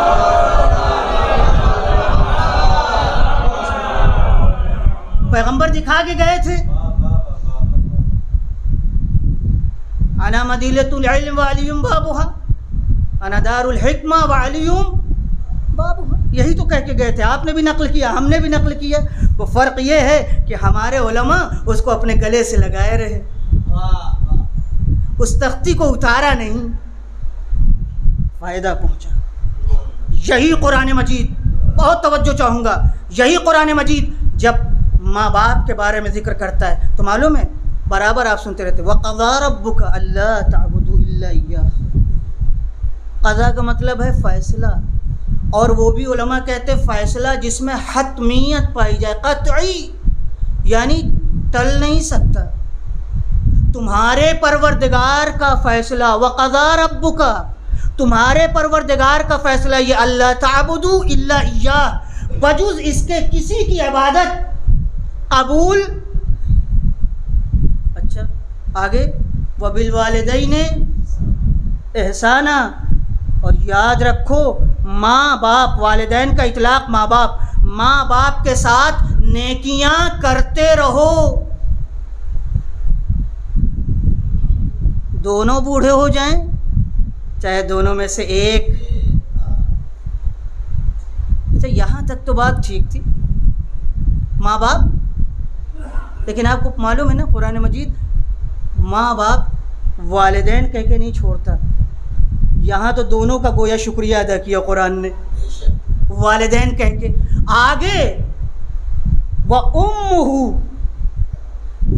پیغمبر دکھا کے گئے تھے، انا مدینۃ العلم وعلیم بابھا، انا دار الحکمہ وعلیم بابھا، یہی تو کہہ کے گئے تھے. آپ نے بھی نقل کیا، ہم نے بھی نقل کیا. وہ فرق یہ ہے کہ ہمارے علماء اس کو اپنے گلے سے لگائے رہے، اس تختی کو اتارا نہیں، فائدہ پہنچا. یہی قرآن مجید، بہت توجہ چاہوں گا، یہی قرآن مجید جب ماں باپ کے بارے میں ذکر کرتا ہے تو معلوم ہے برابر آپ سنتے رہتے وَقَضَىٰ رَبُّكَ أَلَّا تَعْبُدُوا إِلَّا إِيَّاهُ. قضا کا مطلب ہے فیصلہ، اور وہ بھی علماء کہتے ہیں فیصلہ جس میں حتمیت پائی جائے، قطعی، یعنی ٹل نہیں سکتا. تمہارے پروردگار کا فیصلہ، وَقَضَىٰ رَبُّكَ، تمہارے پروردگار کا فیصلہ یہ اللہ تعبدوا الا اياه، بجز اس کے کسی کی عبادت قبول. اچھا آگے وبالوالدین احسانا، اور یاد رکھو ماں باپ، والدین کا اطلاق ماں باپ کے ساتھ نیکیاں کرتے رہو. دونوں بوڑھے ہو جائیں چاہے دونوں میں سے ایک. اچھا یہاں تک تو بات ٹھیک تھی، ماں باپ، لیکن آپ کو معلوم ہے نا قرآن مجید ماں باپ والدین کہہ کے نہیں چھوڑتا. یہاں تو دونوں کا گویا شکریہ ادا کیا قرآن نے، والدین کہہ کے. آگے وَأُمُّهُ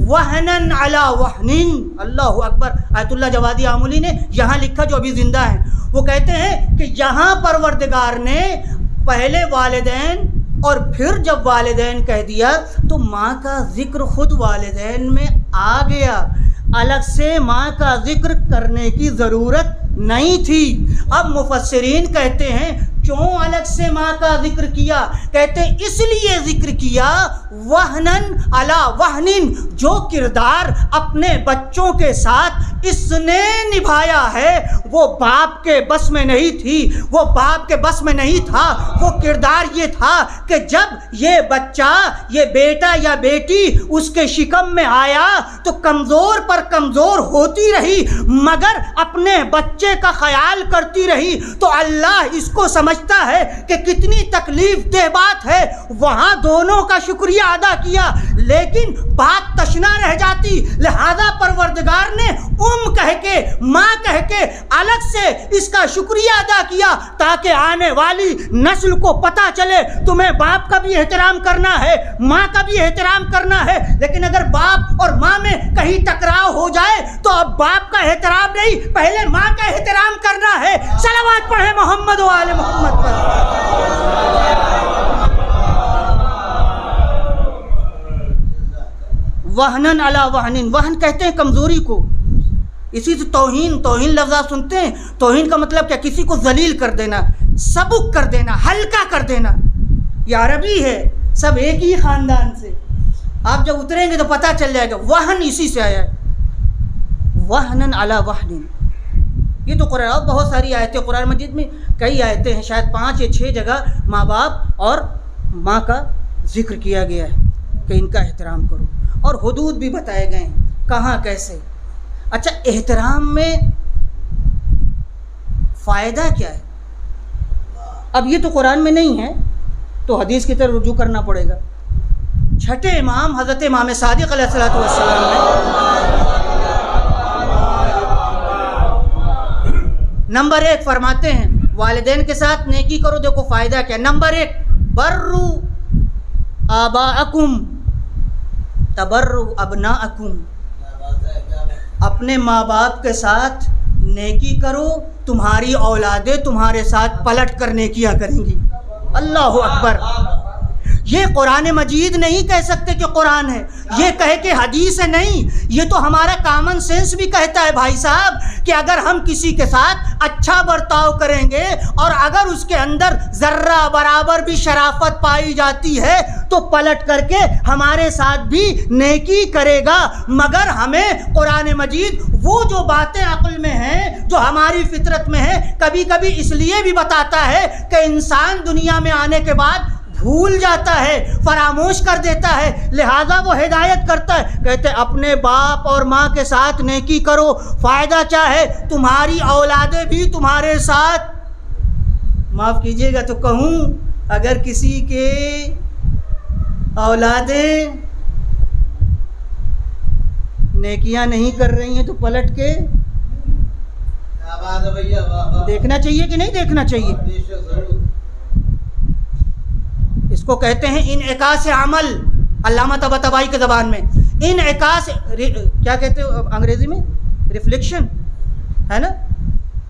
وَهْنًا عَلَى وَهْنٍ، اللہ اکبر. آیت اللہ جوادی آمولی نے یہاں لکھا جو ابھی زندہ ہیں، وہ کہتے ہیں کہ یہاں پروردگار نے پہلے والدین اور پھر جب والدین کہہ دیا تو ماں کا ذکر خود والدین میں آ گیا، الگ سے ماں کا ذکر کرنے کی ضرورت نہیں تھی. اب مفسرین کہتے ہیں کیوں الگ سے ماں کا ذکر کیا؟ کہتے ہیں اس لیے ذکر کیا وہنن علی وہنن، جو کردار اپنے بچوں کے ساتھ اس نے نبھایا ہے وہ باپ کے بس میں نہیں تھی، وہ باپ کے بس میں نہیں تھا. وہ کردار یہ تھا کہ جب یہ بچہ، یہ بیٹا یا بیٹی اس کے شکم میں آیا تو کمزور پر کمزور ہوتی رہی، مگر اپنے بچے کا خیال کرتی رہی. تو اللہ اس کو سمجھتا ہے کہ کتنی تکلیف دہ بات ہے، وہاں دونوں کا شکریہ ادا کیا، لیکن بات تشنا رہ جاتی. لہذا پروردگار نے کہہ کے، ماں کہہ کے الگ سے اس کا شکریہ ادا کیا تاکہ آنے والی نسل کو پتہ چلے تمہیں باپ کا بھی احترام کرنا ہے، ماں کا بھی احترام کرنا ہے. لیکن اگر باپ اور ماں میں کہیں ٹکراؤ ہو جائے تو اب باپ کا احترام نہیں، پہلے ماں کا احترام کرنا ہے. صلوات پڑھے محمد و آل محمد پر. وہنن علی وہنن، وہن کہتے ہیں کمزوری کو. اسی سے توہین لفظ آپ سنتے ہیں، توہین کا مطلب کیا؟ کسی کو ذلیل کر دینا. سبک کر دینا، ہلکا کر دینا. یہ عربی ہے، سب ایک ہی خاندان سے. آپ جب اتریں گے تو پتہ چل جائے گا. وہن اسی سے آیا ہے، وہنن علی وہن. یہ تو قرآن، اور بہت ساری آیتیں قرآن مجید میں، کئی آیتیں ہیں، شاید 5 یا 6 جگہ ماں باپ اور ماں کا ذکر کیا گیا ہے کہ ان کا احترام کرو، اور حدود بھی بتائے گئے ہیں کہاں کیسے. اچھا، احترام میں فائدہ کیا ہے؟ اب یہ تو قرآن میں نہیں ہے تو حدیث کی طرف رجوع کرنا پڑے گا. چھٹے امام حضرت امام صادق علیہ الصلوۃ والسلام نے نمبر 1 فرماتے ہیں والدین کے ساتھ نیکی کرو. دیکھو فائدہ کیا. نمبر 1 برو آباءکم تبروا ابناءکم. اپنے ماں باپ کے ساتھ نیکی کرو، تمہاری اولادیں تمہارے ساتھ پلٹ کر نیکیاں کریں گی. اللہ اکبر. یہ قرآن مجید نہیں کہہ سکتے کہ قرآن ہے، یہ کہے کہ حدیث ہے، نہیں. یہ تو ہمارا کامن سینس بھی کہتا ہے بھائی صاحب کہ اگر ہم کسی کے ساتھ اچھا برتاؤ کریں گے اور اگر اس کے اندر ذرہ برابر بھی شرافت پائی جاتی ہے تو پلٹ کر کے ہمارے ساتھ بھی نیکی کرے گا. مگر ہمیں قرآن مجید وہ جو باتیں عقل میں ہیں، جو ہماری فطرت میں ہیں، کبھی کبھی اس لیے بھی بتاتا ہے کہ انسان دنیا میں آنے کے بعد بھول جاتا ہے، فراموش کر دیتا ہے، لہذا وہ ہدایت کرتا ہے. کہتے ہیں اپنے باپ اور ماں کے ساتھ نیکی کرو. فائدہ کیا ہے؟ تمہاری اولادیں بھی تمہارے ساتھ، معاف کیجیے گا تو کہوں، اگر کسی کے اولادیں نیکیاں نہیں کر رہی ہیں تو پلٹ کے دیکھنا چاہیے کہ نہیں دیکھنا چاہیے؟ اس کو کہتے ہیں انعکاس عمل. علامہ طباطبائی کے زبان میں انعکاس، کیا کہتے ہو انگریزی میں؟ ریفلیکشن ہے نا.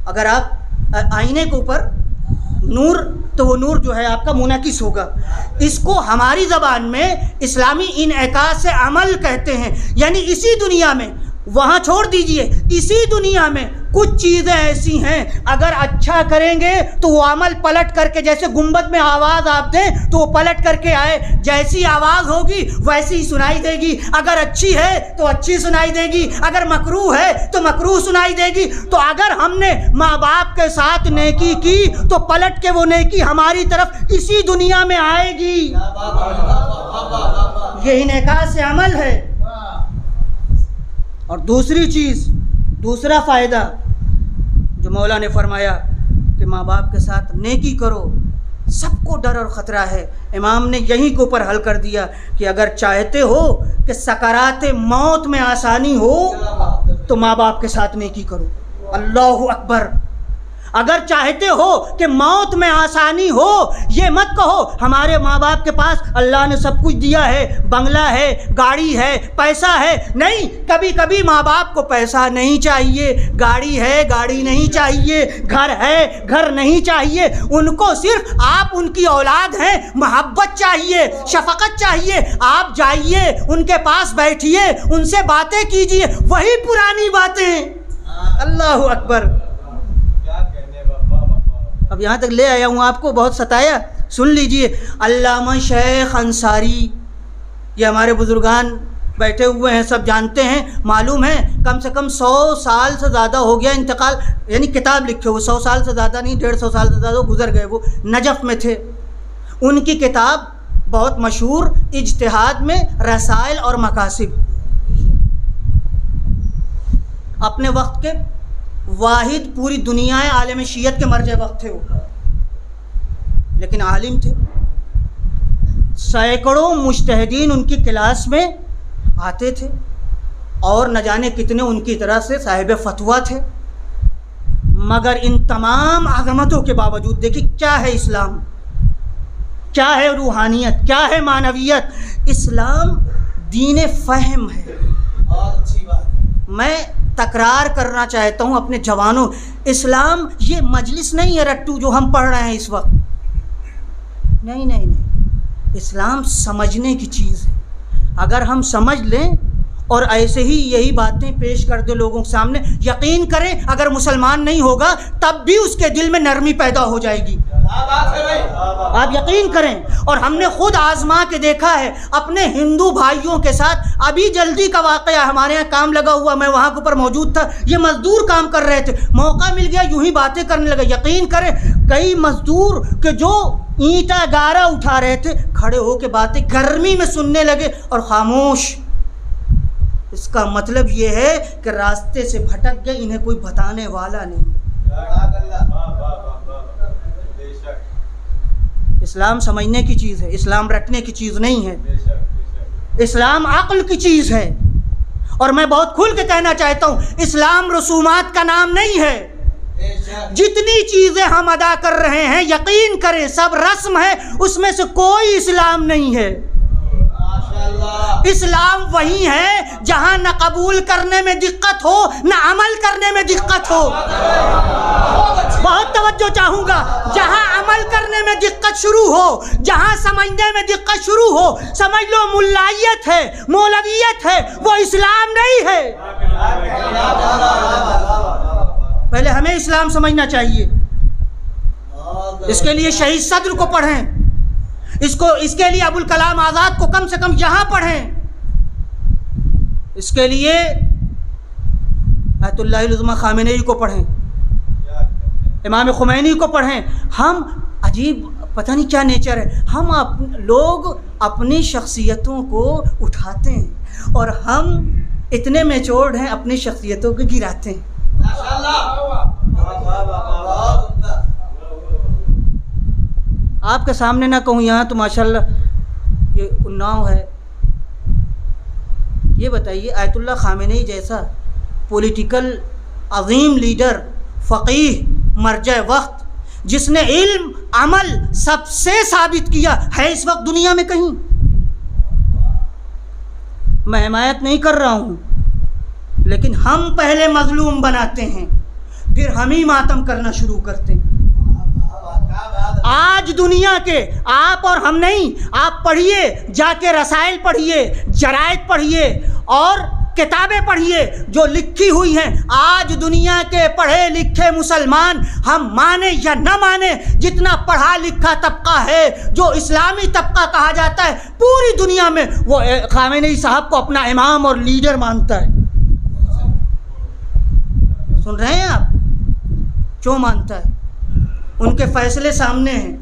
اگر آپ آئینے کے اوپر نور، تو وہ نور جو ہے آپ کا منعکس ہوگا. اس کو ہماری زبان میں اسلامی انعکاس عمل کہتے ہیں. یعنی اسی دنیا میں، وہاں چھوڑ دیجئے، اسی دنیا میں کچھ چیزیں ایسی ہیں اگر اچھا کریں گے تو وہ عمل پلٹ کر کے، جیسے گنبد میں آواز آپ دیں تو وہ پلٹ کر کے آئے، جیسی آواز ہوگی ویسی ہی سنائی دے گی. اگر اچھی ہے تو اچھی سنائی دے گی، اگر مکروہ ہے تو مکروہ سنائی دے گی. تو اگر ہم نے ماں باپ کے ساتھ نیکی کی تو پلٹ کے وہ نیکی ہماری طرف اسی دنیا میں آئے گی. یہ انعکاس عمل ہے. اور دوسری چیز، دوسرا فائدہ جو مولا نے فرمایا کہ ماں باپ کے ساتھ نیکی کرو. سب کو ڈر اور خطرہ ہے. امام نے یہیں کے اوپر حل کر دیا کہ اگر چاہتے ہو کہ سکرات موت میں آسانی ہو تو ماں باپ کے ساتھ نیکی کرو. اللہ اکبر. اگر چاہتے ہو کہ موت میں آسانی ہو، یہ مت کہو ہمارے ماں باپ کے پاس اللہ نے سب کچھ دیا ہے، بنگلہ ہے، گاڑی ہے، پیسہ ہے. نہیں، کبھی کبھی ماں باپ کو پیسہ نہیں چاہیے، گاڑی ہے، گاڑی نہیں چاہیے، گھر ہے، گھر نہیں چاہیے. ان کو صرف آپ ان کی اولاد ہیں، محبت چاہیے، شفقت چاہیے. آپ جائیے، ان کے پاس بیٹھیے، ان سے باتیں کیجیے، وہی پرانی باتیں. اللہ اکبر. اب یہاں تک لے آیا ہوں، آپ کو بہت ستایا. سن لیجئے. علامہ شیخ انصاری، یہ ہمارے بزرگان بیٹھے ہوئے ہیں، سب جانتے ہیں، معلوم ہے. کم سے کم 100 سال سے زیادہ ہو گیا انتقال، یعنی کتاب لکھے ہوئے 100 سال سے زیادہ نہیں، 150 سال سے زیادہ گزر گئے. وہ نجف میں تھے. ان کی کتاب بہت مشہور، اجتہاد میں رسائل اور مقاصد. اپنے وقت کے واحد پوری دنیا عالم شیعت کے مرجع وقت تھے وہ، لیکن عالم تھے. سینکڑوں مجتہدین ان کی کلاس میں آتے تھے اور نہ جانے کتنے ان کی طرح سے صاحب فتویٰ تھے. مگر ان تمام عظمتوں کے باوجود دیکھیے کیا ہے اسلام، کیا ہے روحانیت، کیا ہے معنویت. اسلام دین فہم ہے. بہت اچھی بات ہے. میں تکرار کرنا چاہتا ہوں اپنے جوانوں، اسلام یہ مجلس نہیں ہے رٹو جو ہم پڑھ رہے ہیں اس وقت. نہیں نہیں نہیں، اسلام سمجھنے کی چیز ہے. اگر ہم سمجھ لیں اور ایسے ہی یہی باتیں پیش کر دیں لوگوں کے سامنے، یقین کریں اگر مسلمان نہیں ہوگا تب بھی اس کے دل میں نرمی پیدا ہو جائے گی. آپ یقین کریں، اور ہم نے خود آزما کے دیکھا ہے اپنے ہندو بھائیوں کے ساتھ. ابھی جلدی کا واقعہ، ہمارے یہاں کام لگا ہوا، میں وہاں کے اوپر موجود تھا، یہ مزدور کام کر رہے تھے، موقع مل گیا یوں ہی باتیں کرنے لگے. یقین کریں کئی مزدور کہ جو اینٹا گارا اٹھا رہے تھے کھڑے ہو کے باتیں گرمی میں سننے لگے اور خاموش. اس کا مطلب یہ ہے کہ راستے سے بھٹک گئے، انہیں کوئی بتانے والا نہیں. اسلام سمجھنے کی چیز ہے، اسلام رٹنے کی چیز نہیں ہے. اسلام عقل کی چیز ہے. اور میں بہت کھل کے کہنا چاہتا ہوں، اسلام رسومات کا نام نہیں ہے. جتنی چیزیں ہم ادا کر رہے ہیں یقین کریں سب رسم ہے، اس میں سے کوئی اسلام نہیں ہے. اسلام وہی ہے جہاں نہ قبول کرنے میں دقت ہو نہ عمل کرنے میں دقت ہو. بہت توجہ چاہوں گا، جہاں عمل کرنے میں دقت شروع ہو، جہاں سمجھنے میں دقت شروع ہو، سمجھ لو ملائیت ہے، مولویت ہے، وہ اسلام نہیں ہے. پہلے ہمیں اسلام سمجھنا چاہیے. اس کے لیے شہید صدر کو پڑھیں، اس کے لیے ابوالکلام آزاد کو کم سے کم یہاں پڑھیں، اس کے لیے آیت اللہ العظمہ خامنئی کو پڑھیں، امام خمینی کو پڑھیں. ہم عجیب پتہ نہیں کیا نیچر ہے، ہم لوگ اپنی شخصیتوں کو اٹھاتے ہیں اور ہم اتنے میچورڈ ہیں اپنی شخصیتوں کو گراتے ہیں. آپ کے سامنے نہ کہوں، یہاں تو ماشاءاللہ یہ اناؤ ہے. یہ بتائیے آیت اللہ خامنئی جیسا پولیٹیکل عظیم لیڈر، فقیہ، مرجع وقت، جس نے علم عمل سب سے ثابت کیا، ہے اس وقت دنیا میں کہیں؟ میں حمایت نہیں کر رہا ہوں، لیکن ہم پہلے مظلوم بناتے ہیں پھر ہم ہی ماتم کرنا شروع کرتے ہیں. آج دنیا کے آپ اور ہم نہیں، آپ پڑھیے، جا کے رسائل پڑھیے، جرائد پڑھیے اور کتابیں پڑھیے جو لکھی ہوئی ہیں. آج دنیا کے پڑھے لکھے مسلمان، ہم مانے یا نہ مانے، جتنا پڑھا لکھا طبقہ ہے جو اسلامی طبقہ کہا جاتا ہے پوری دنیا میں، وہ خامنئی صاحب کو اپنا امام اور لیڈر مانتا ہے. سن رہے ہیں آپ؟ کیوں مانتا ہے؟ ان کے فیصلے سامنے ہیں،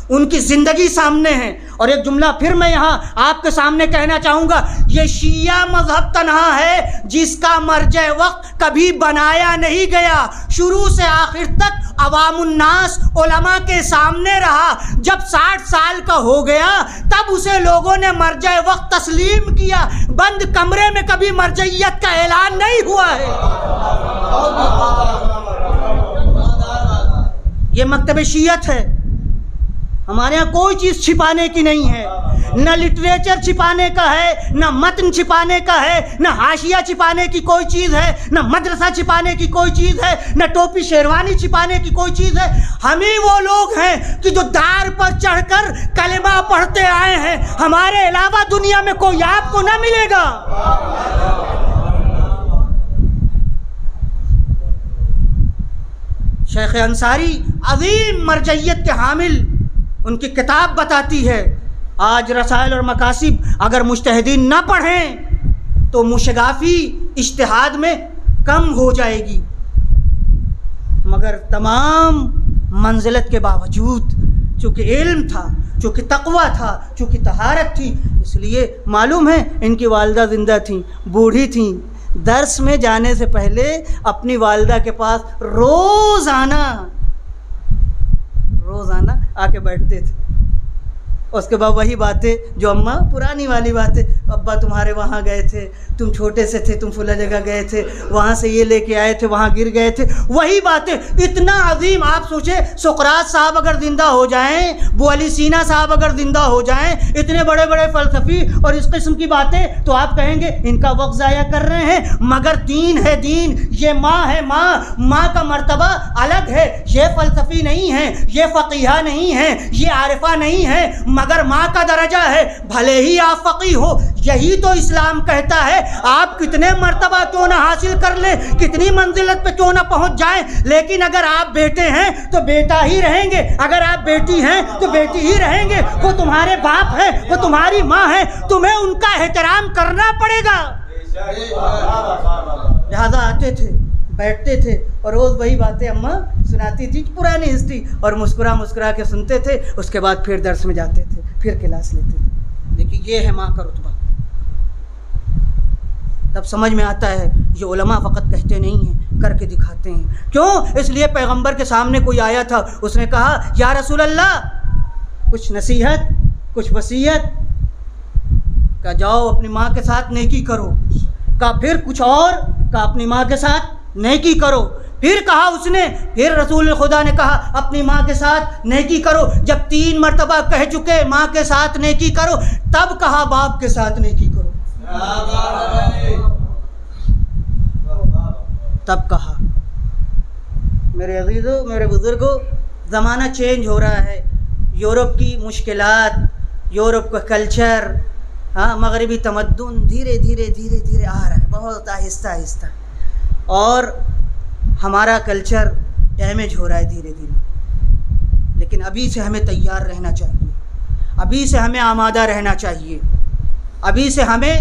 ان کی زندگی سامنے ہے. اور ایک جملہ پھر میں یہاں آپ کے سامنے کہنا چاہوں گا، یہ شیعہ مذہب تنہا ہے جس کا مرجع وقت کبھی بنایا نہیں گیا. شروع سے آخر تک عوام الناس علماء کے سامنے رہا. جب 60 سال کا ہو گیا تب اسے لوگوں نے مرجع وقت تسلیم کیا. بند کمرے میں کبھی مرجعیت کا اعلان نہیں ہوا ہے. یہ مکتب شیعت ہے. ہمارے ہاں کوئی چیز چھپانے کی نہیں ہے، نہ لٹریچر چھپانے کا ہے، نہ متن چھپانے کا ہے، نہ حاشیہ چھپانے کی کوئی چیز ہے، نہ مدرسہ چھپانے کی کوئی چیز ہے، نہ ٹوپی شیروانی چھپانے کی کوئی چیز ہے. ہم ہی وہ لوگ ہیں کہ جو دار پر چڑھ کر کلمہ پڑھتے آئے ہیں. ہمارے علاوہ دنیا میں کوئی آپ کو نہ ملے گا. شیخ انصاری عظیم مرجعیت کے حامل، ان کی کتاب بتاتی ہے آج رسائل اور مکاسب اگر مجتہدین نہ پڑھیں تو مشگافی اجتہاد میں کم ہو جائے گی. مگر تمام منزلت کے باوجود چونکہ علم تھا، چونکہ تقوی تھا، چونکہ طہارت تھی، اس لیے معلوم ہے ان کی والدہ زندہ تھیں، بوڑھی تھیں. درس میں جانے سے پہلے اپنی والدہ کے پاس روزانہ آ کے بیٹھتے تھے. اس کے بعد وہی باتیں جو اماں پرانی والی باتیں، ابا تمہارے وہاں گئے تھے، تم چھوٹے سے تھے، تم فلاں جگہ گئے تھے، وہاں سے یہ لے کے آئے تھے، وہاں گر گئے تھے، وہی باتیں. اتنا عظیم. آپ سوچیں سقراط صاحب اگر زندہ ہو جائیں، ابو علی سینا صاحب اگر زندہ ہو جائیں، اتنے بڑے بڑے فلسفی اور اس قسم کی باتیں، تو آپ کہیں گے ان کا وقت ضائع کر رہے ہیں. مگر دین ہے دین، یہ ماں ہے ماں کا مرتبہ الگ ہے. یہ فلسفی نہیں ہے، یہ فقیہ نہیں ہے، یہ عارفہ نہیں ہے، مگر ماں کا درجہ ہے. بھلے ہی آپ فقیہ ہو، یہی تو اسلام کہتا ہے. آپ کتنے مرتبہ کیوں نہ حاصل کر لیں, کتنی منزلت پہ کیوں نہ پہنچ جائیں, لیکن اگر آپ بیٹے ہیں تو بیٹا ہی رہیں گے, اگر آپ بیٹی ہیں تو بیٹی ہی رہیں گے. وہ تمہارے باپ ہیں, وہ تمہاری ماں ہیں, تمہیں ان کا احترام کرنا پڑے گا. لہذا آتے تھے, بیٹھتے تھے اور روز وہی باتیں اماں سناتی تھی, پرانی ہسٹری, اور مسکرا مسکرا کے سنتے تھے. اس کے بعد پھر درس میں جاتے تھے, پھر کلاس لیتے تھے. دیکھیے یہ ہے ماں کا رتبہ. تب سمجھ میں آتا ہے یہ علماء فقط کہتے نہیں ہیں, کر کے دکھاتے ہیں. کیوں؟ اس لیے پیغمبر کے سامنے کوئی آیا تھا, اس نے کہا یا رسول اللہ کچھ نصیحت, کچھ وصیت. کہا جاؤ اپنی ماں کے ساتھ نیکی کرو. کہا پھر کچھ اور؟ کہا اپنی ماں کے ساتھ نیکی کرو. پھر کہا اس نے, پھر رسول خدا نے کہا اپنی ماں کے ساتھ نیکی کرو. جب 3 مرتبہ کہہ چکے ماں کے ساتھ نیکی کرو, تب کہا باپ کے ساتھ نیکی کرو. تب کہا. میرے عزیزو, میرے بزرگوں, زمانہ چینج ہو رہا ہے. یورپ کی مشکلات, یورپ کا کلچر, مغربی تمدن دھیرے دھیرے دھیرے دھیرے آ رہا ہے, بہت آہستہ آہستہ, اور ہمارا کلچر ڈیمیج ہو رہا ہے دھیرے دھیرے. لیکن ابھی سے ہمیں تیار رہنا چاہیے, ابھی سے ہمیں آمادہ رہنا چاہیے. ابھی سے ہمیں,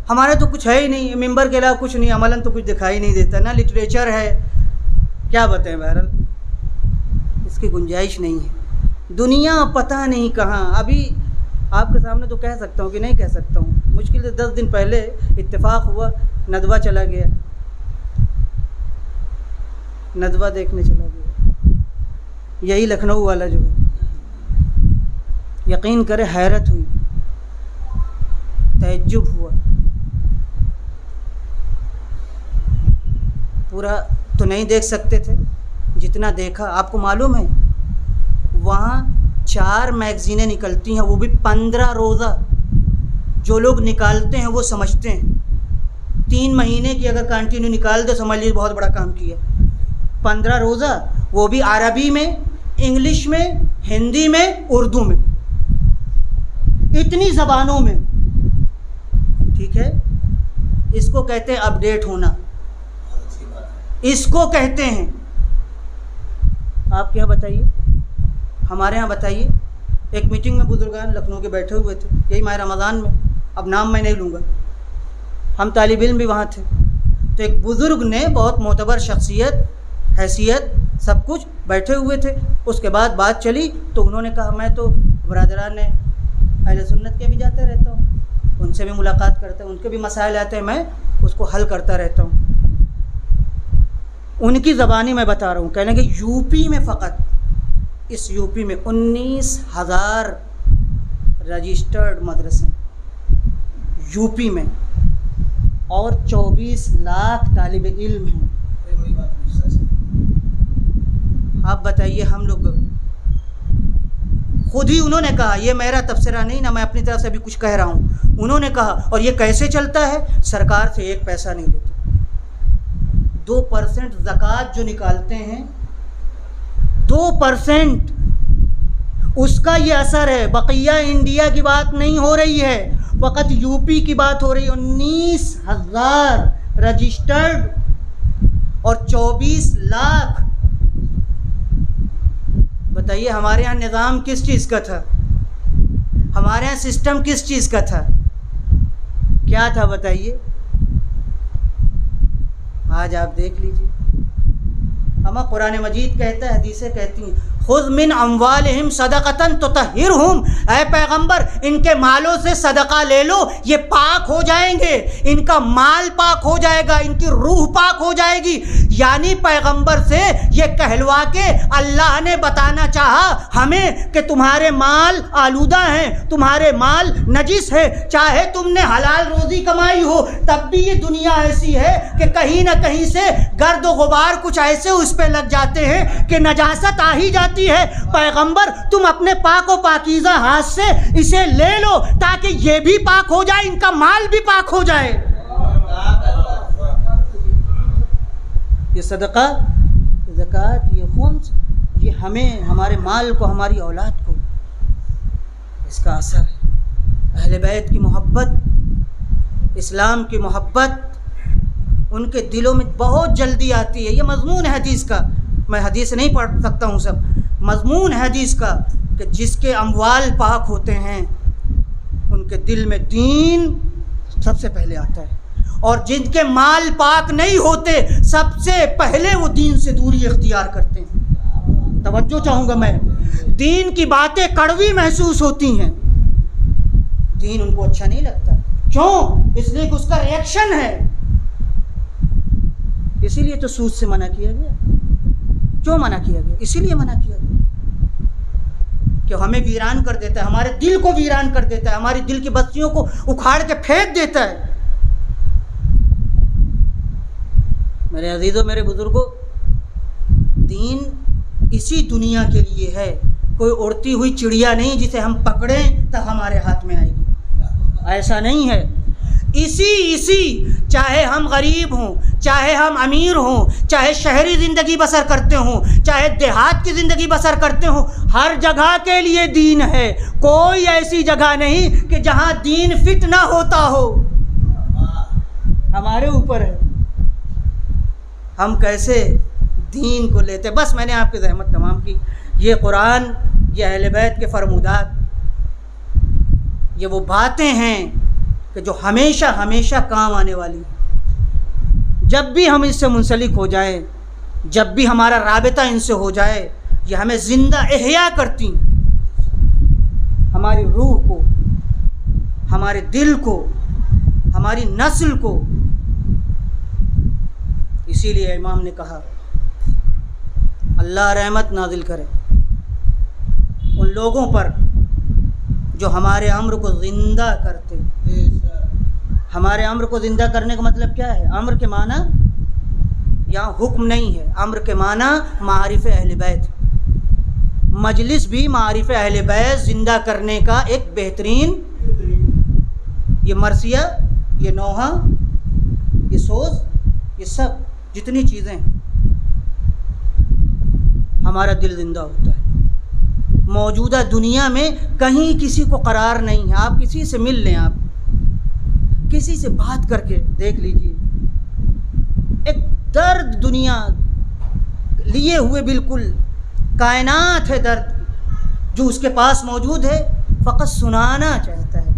ہمارے تو کچھ ہے ہی نہیں, ممبر کے علاوہ کچھ نہیں, عملاً تو کچھ دکھائی نہیں دیتا, نہ لٹریچر ہے, کیا بتائیں. بہرحال اس کی گنجائش نہیں ہے. دنیا پتہ نہیں کہاں. ابھی آپ کے سامنے تو کہہ سکتا ہوں کہ نہیں کہہ سکتا ہوں, مشکل سے 10 دن پہلے اتفاق ہوا, ندوہ چلا گیا, ندوہ دیکھنے چلا گیا, یہی لکھنؤ والا جو ہے. یقین کرے حیرت ہوئی, تعجب ہوا. پورا تو نہیں دیکھ سکتے تھے, جتنا دیکھا آپ کو معلوم ہے وہاں 4 میگزینیں نکلتی ہیں, وہ بھی 15 روزہ. جو لوگ نکالتے ہیں وہ سمجھتے ہیں 3 مہینے کی اگر کنٹینیو نکال دے سمجھ لیجیے بہت بڑا کام کیا. 15 روزہ, وہ بھی عربی میں, انگلش میں, ہندی میں, اردو میں, اتنی زبانوں میں. ٹھیک ہے, اس کو کہتے ہیں اپڈیٹ ہونا, اس کو کہتے ہیں. آپ کے یہاں بتائیے, ہمارے ہاں بتائیے. ایک میٹنگ میں بزرگان لکھنؤ کے بیٹھے ہوئے تھے, یہی ماہ رمضان میں, اب نام میں نہیں لوں گا, ہم طالب علم بھی وہاں تھے. تو ایک بزرگ نے, بہت معتبر شخصیت, حیثیت, سب کچھ, بیٹھے ہوئے تھے. اس کے بعد بات چلی تو انہوں نے کہا میں تو برادران اہل سنت کے بھی جاتا رہتا ہوں, ان سے بھی ملاقات کرتا ہوں, ان کے بھی مسائل آتے ہیں, میں اس کو حل کرتا رہتا ہوں. ان کی زبانی میں بتا رہا ہوں. کہنے کہ یو پی میں, فقط اس یو پی میں 19,000 رجسٹرڈ مدرسے یو پی میں, اور 24 لاکھ طالب علم ہیں. آپ بتائیے, ہم لوگ خود ہی, انہوں نے کہا, یہ میرا تبصرہ نہیں نا, میں اپنی طرف سے بھی کچھ کہہ رہا ہوں, انہوں نے کہا, اور یہ کیسے چلتا ہے, سرکار سے 1 پیسہ نہیں لیتے. 2% زکوٰۃ جو نکالتے ہیں, 2%, اس کا یہ اثر ہے. بقیہ انڈیا کی بات نہیں ہو رہی ہے, فقط یو پی کی بات ہو رہی ہے. 19,000 رجسٹرڈ اور 24 لاکھ. بتائیے ہمارے یہاں نظام کس چیز کا تھا, ہمارے یہاں سسٹم کس چیز کا تھا, کیا تھا بتائیے. آج آپ دیکھ لیجیے, ہمیں قرآن مجید کہتا ہے, حدیثیں کہتی ہیں, خذ من اموالہم صدقۃ تطہرہم. اے پیغمبر, ان کے مالوں سے صدقہ لے لو, یہ پاک ہو جائیں گے, ان کا مال پاک ہو جائے گا, ان کی روح پاک ہو جائے گی. یعنی پیغمبر سے یہ کہلوا کے اللہ نے بتانا چاہا ہمیں کہ تمہارے مال آلودہ ہیں, تمہارے مال نجس ہے, چاہے تم نے حلال روزی کمائی ہو, تب بھی یہ دنیا ایسی ہے کہ کہیں نہ کہیں سے گرد و غبار کچھ ایسے اس پہ لگ جاتے ہیں کہ نجاست آ ہی جاتی ہے. پیغمبر تم اپنے پاک و پاکیزہ ہاتھ سے اسے لے لو تاکہ یہ بھی پاک ہو جائے, ان کا مال بھی پاک ہو جائے. یہ صدقہ, زکوٰۃ, یہ خمس, یہ ہمیں, ہمارے مال کو, ہماری اولاد کو اس کا اثر ہے. اہل بیت کی محبت, اسلام کی محبت ان کے دلوں میں بہت جلدی آتی ہے. یہ مضمون ہے حدیث کا، میں حدیث نہیں پڑھ سکتا ہوں سب. مضمون ہے حدیث کا کہ جس کے اموال پاک ہوتے ہیں ان کے دل میں دین سب سے پہلے آتا ہے، اور جن کے مال پاک نہیں ہوتے سب سے پہلے وہ دین سے دوری اختیار کرتے ہیں. توجہ چاہوں گا میں. دین کی باتیں کڑوی محسوس ہوتی ہیں، دین ان کو اچھا نہیں لگتا. کیوں؟ اس لیے کہ اس کا ریئیکشن ہے. اسی لیے تو سود سے منع کیا گیا. کیوں منع کیا گیا؟ اسی لیے منع کیا گیا کہ ہمیں ویران کر دیتا ہے، ہمارے دل کو ویران کر دیتا ہے، ہماری دل کی بستیوں کو اکھاڑ کے پھینک دیتا ہے. میرے عزیزوں، میرے بزرگوں، دین اسی دنیا کے لیے ہے. کوئی اڑتی ہوئی چڑیا نہیں جسے ہم پکڑیں تو ہمارے ہاتھ میں آئے گی، ایسا نہیں ہے. اسی چاہے ہم غریب ہوں، چاہے ہم امیر ہوں، چاہے شہری زندگی بسر کرتے ہوں، چاہے دیہات کی زندگی بسر کرتے ہوں، ہر جگہ کے لیے دین ہے. کوئی ایسی جگہ نہیں کہ جہاں دین فٹ نہ ہوتا ہو. ہمارے اوپر ہے ہم کیسے دین کو لیتے. بس میں نے آپ کی زحمت تمام کی. یہ قرآن، یہ اہل بیت کے فرمودات، یہ وہ باتیں ہیں کہ جو ہمیشہ ہمیشہ کام آنے والی ہیں. جب بھی ہم اس سے منسلک ہو جائیں، جب بھی ہمارا رابطہ ان سے ہو جائے، یہ ہمیں زندہ احیا کرتی ہیں، ہماری روح کو، ہمارے دل کو، ہماری نسل کو. اسی لیے امام نے کہا اللہ رحمت نازل کرے ان لوگوں پر جو ہمارے امر کو زندہ کرتے. ہمارے امر کو زندہ کرنے کا مطلب کیا ہے؟ امر کے معنی یہاں حکم نہیں ہے، امر کے معنی معارف اہل بیت. مجلس بھی معارف اہل بیت زندہ کرنے کا ایک بہترین، یہ مرثیہ، یہ نوحہ، یہ سوز، یہ سب جتنی چیزیں ہمارا دل زندہ ہوتا ہے. موجودہ دنیا میں کہیں کسی کو قرار نہیں ہے. آپ کسی سے مل لیں، آپ کسی سے بات کر کے دیکھ لیجئے، ایک درد دنیا لیے ہوئے بالکل کائنات ہے درد جو اس کے پاس موجود ہے، فقط سنانا چاہتا ہے،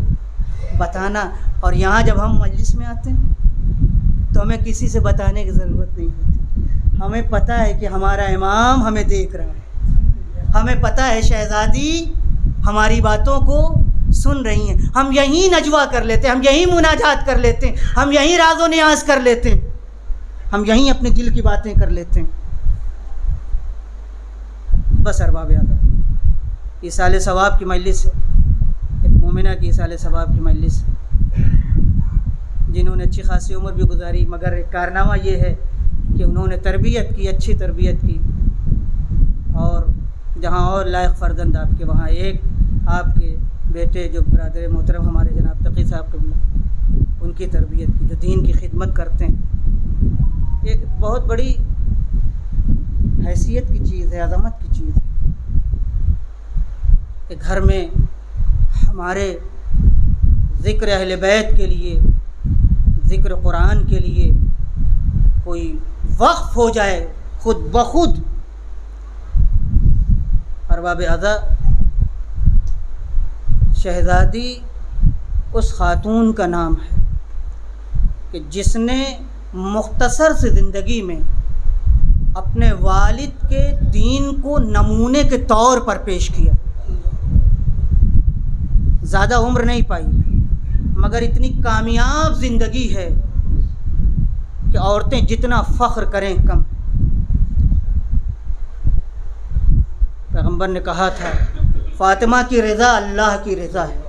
بتانا. اور یہاں جب ہم مجلس میں آتے ہیں تو ہمیں کسی سے بتانے کی ضرورت نہیں ہوتی. ہمیں پتہ ہے کہ ہمارا امام ہمیں دیکھ رہا ہے، ہمیں پتہ ہے شہزادی ہماری باتوں کو سن رہی ہیں. ہم یہیں نجوا کر لیتے ہیں، ہم یہیں مناجات کر لیتے ہیں، ہم یہیں راز و نیاز کر لیتے ہیں، ہم یہیں اپنے دل کی باتیں کر لیتے ہیں. بس ارباب ادب، ایصال ثواب کی مجلس ہے، ایک مومنہ کی ایصال ثواب کی مجلس ہے، جنہوں نے اچھی خاصی عمر بھی گزاری، مگر ایک کارنامہ یہ ہے کہ انہوں نے تربیت کی، اچھی تربیت کی. اور جہاں اور لائق فرزند آپ کے، وہاں ایک آپ کے بیٹے جو برادر محترم ہمارے جناب تقی صاحب قبلہ، ان کی تربیت کی، جو دین کی خدمت کرتے ہیں. ایک بہت بڑی حیثیت کی چیز ہے، عظمت کی چیز ہے کہ گھر میں ہمارے ذکر اہل بیت کے لیے، ذکر قرآن کے لیے کوئی وقف ہو جائے خود بخود. ارباب اعضاء، شہزادی اس خاتون کا نام ہے کہ جس نے مختصر سی زندگی میں اپنے والد کے دین کو نمونے کے طور پر پیش کیا. زیادہ عمر نہیں پائی مگر اتنی کامیاب زندگی ہے کہ عورتیں جتنا فخر کریں کم. پیغمبر نے کہا تھا فاطمہ کی رضا اللہ کی رضا ہے،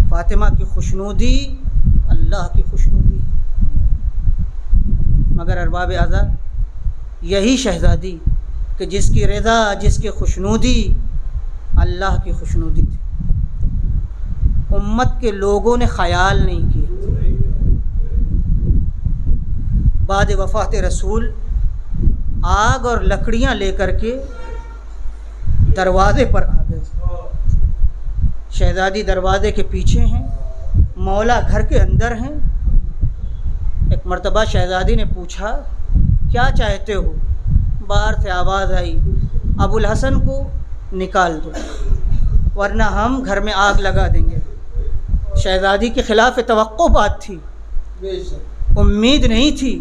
فاطمہ کی خوشنودی اللہ کی خوشنودی ہے. مگر ارباب اعضاء، یہی شہزادی کہ جس کی رضا، جس کی خوشنودی اللہ کی خوشنودی تھی، امت کے لوگوں نے خیال نہیں کیا. بعد وفات رسول آگ اور لکڑیاں لے کر کے دروازے پر آ گئے. شہزادی دروازے کے پیچھے ہیں، مولا گھر کے اندر ہیں۔ ایک مرتبہ شہزادی نے پوچھا کیا چاہتے ہو؟ باہر سے آواز آئی ابو الحسن کو نکال دو ورنہ ہم گھر میں آگ لگا دیں گے۔ شہزادی کے خلاف توقع بات تھی، امید نہیں تھی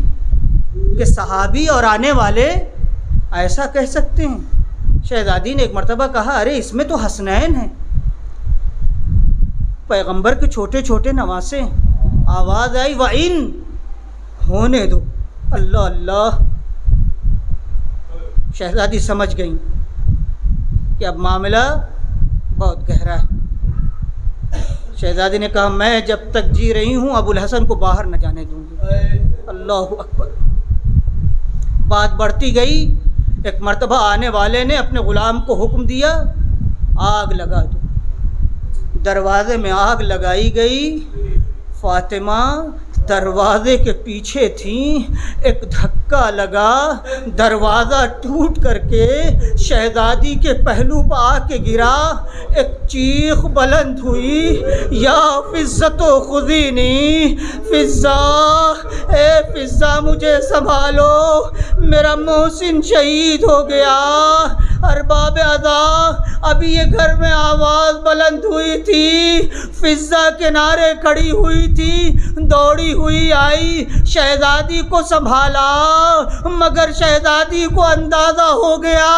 کہ صحابی اور آنے والے ایسا کہہ سکتے ہیں۔ شہزادی نے ایک مرتبہ کہا ارے اس میں تو حسنین ہیں، پیغمبر کے چھوٹے چھوٹے نواسے ہیں۔ آواز آئی وَإِن، ہونے دو۔ اللہ اللہ، شہزادی سمجھ گئیں کہ اب معاملہ بہت گہرا ہے۔ شہزادی نے کہا میں جب تک جی رہی ہوں ابو الحسن کو باہر نہ جانے دوں گی۔ اللہ اکبر۔ بات بڑھتی گئی، ایک مرتبہ آنے والے نے اپنے غلام کو حکم دیا آگ لگا دو۔ دروازے میں آگ لگائی گئی۔ فاطمہ دروازے کے پیچھے تھیں، ایک دھکا لگا، دروازہ ٹوٹ کر کے شہزادی کے پہلو پہ آ کے گرا۔ ایک چیخ بلند ہوئی یا فضّتو خذینی، فضّا، اے فضّا مجھے سنبھالو، میرا محسن شہید ہو گیا۔ ارباب ادا، ابھی یہ گھر میں آواز بلند ہوئی تھی، فضّا کنارے کھڑی ہوئی تھی، دوڑی ہوئی آئی، شہزادی کو سنبھالا، مگر شہزادی کو اندازہ ہو گیا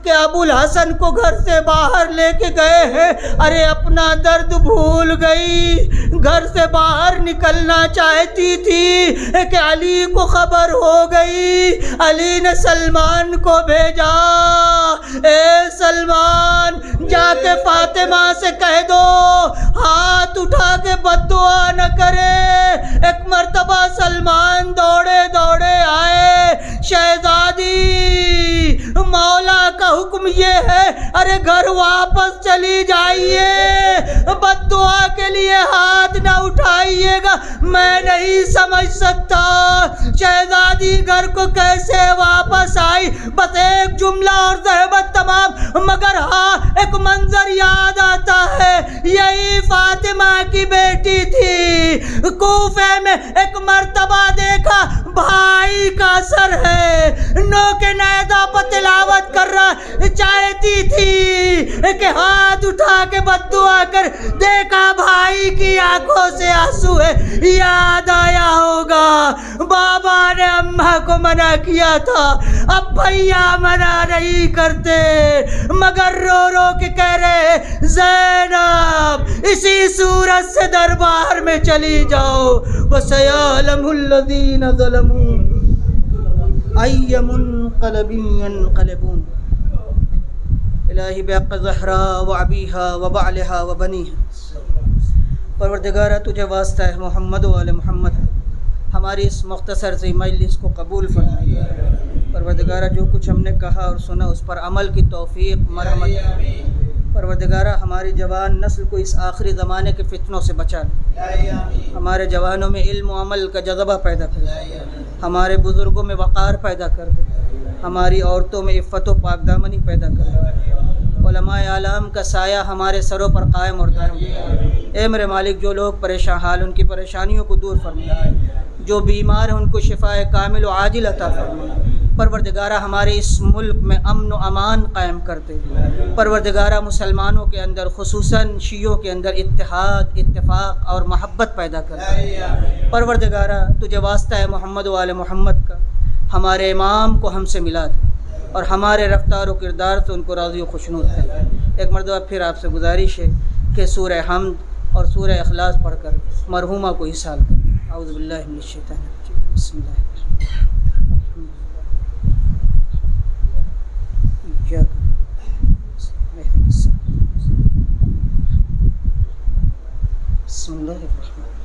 کہ ابو الحسن کو گھر سے باہر لے کے گئے ہیں۔ ارے اپنا درد بھول گئی، گھر سے باہر نکلنا چاہتی تھی کہ علی کو خبر ہو گئی۔ علی نے سلمان کو بھیجا، اے سلمان جا کے فاطمہ سے کہہ دو ہاتھ اٹھا کے بد دعا نہ کرے۔ ایک مرتبہ سلمان دوڑے دوڑے آئے، شہزادی مولا کا حکم یہ ہے ارے گھر واپس چلی جائیے، بد دعا کے لیے ہاتھ نہ اٹھائیے گا۔ میں نہیں سمجھ سکتا شہزادی گھر کو کیسے واپس آئی، بس ایک جملہ اور زحمت تمام، مگر ہاں ایک منظر یاد آتا ہے، یہی فاطمہ کی بیٹی تھی۔ کوفے میں ایک مرتبہ دیکھا بھائی کا سر ہے، نو کے نیزہ پر تلاوت کر رہا، چاہتی تھی کہ ہاتھ اٹھا کے بد دعا کر، دیکھا بھائی کی آنکھوں سے آنسو ہے، یاد آیا ہوگا بابا نے اماں کو منع کیا تھا، اب بھیا منع نہیں کرتے، مگر رو رو کے کہہ رہے زینب اسی صورت سے دربار میں چلی جاؤ۔ وَسَيَعْلَمُ الَّذِينَ ظَلَمُوا أَيَّ مُنقَلَبٍ يَنقَلِبُونَ۔ الہی بحق زہرا و ابیہا و بعلہا و بنیہا، پروردگارہ تجھے واسطہ ہے محمد و آل محمد، ہماری اس مختصر سی مجلس کو قبول فرما۔ پروردگارہ جو کچھ ہم نے کہا اور سنا اس پر عمل کی توفیق مرحمت۔ پروردگارہ ہماری جوان نسل کو اس آخری زمانے کے فتنوں سے بچا لے، ہمارے جوانوں میں علم و عمل کا جذبہ پیدا کر دے، ہمارے بزرگوں میں وقار پیدا کر دے، ہماری عورتوں میں عفت و پاک دامنی پیدا کر دے، علماء اعلام کا سایہ ہمارے سروں پر قائم اور دائم ہو۔ اے میرے مالک جو لوگ پریشان حال ان کی پریشانیوں کو دور فرما، جو بیمار ہیں ان کو شفائے کامل و عاجل عطا فرما۔ پروردگارہ ہمارے اس ملک میں امن و امان قائم کر دے۔ پروردگارہ مسلمانوں کے اندر خصوصاً شیعوں کے اندر اتحاد، اتفاق اور محبت پیدا کر دے۔ پروردگارہ تجھے واسطہ ہے محمد و آل محمد کا، ہمارے امام کو ہم سے ملا دے اور ہمارے رفتار و کردار سے ان کو راضی و خوشنود کر۔ ایک مرتبہ پھر آپ سے گزارش ہے کہ سورہ حمد اور سورہ اخلاص پڑھ کر مرحومہ کو احسان کریں۔ اعوذ باللہ من الشیطان الرجیم، بسم اللہ الرحمن الرحیم، بسم اللہ الرحمن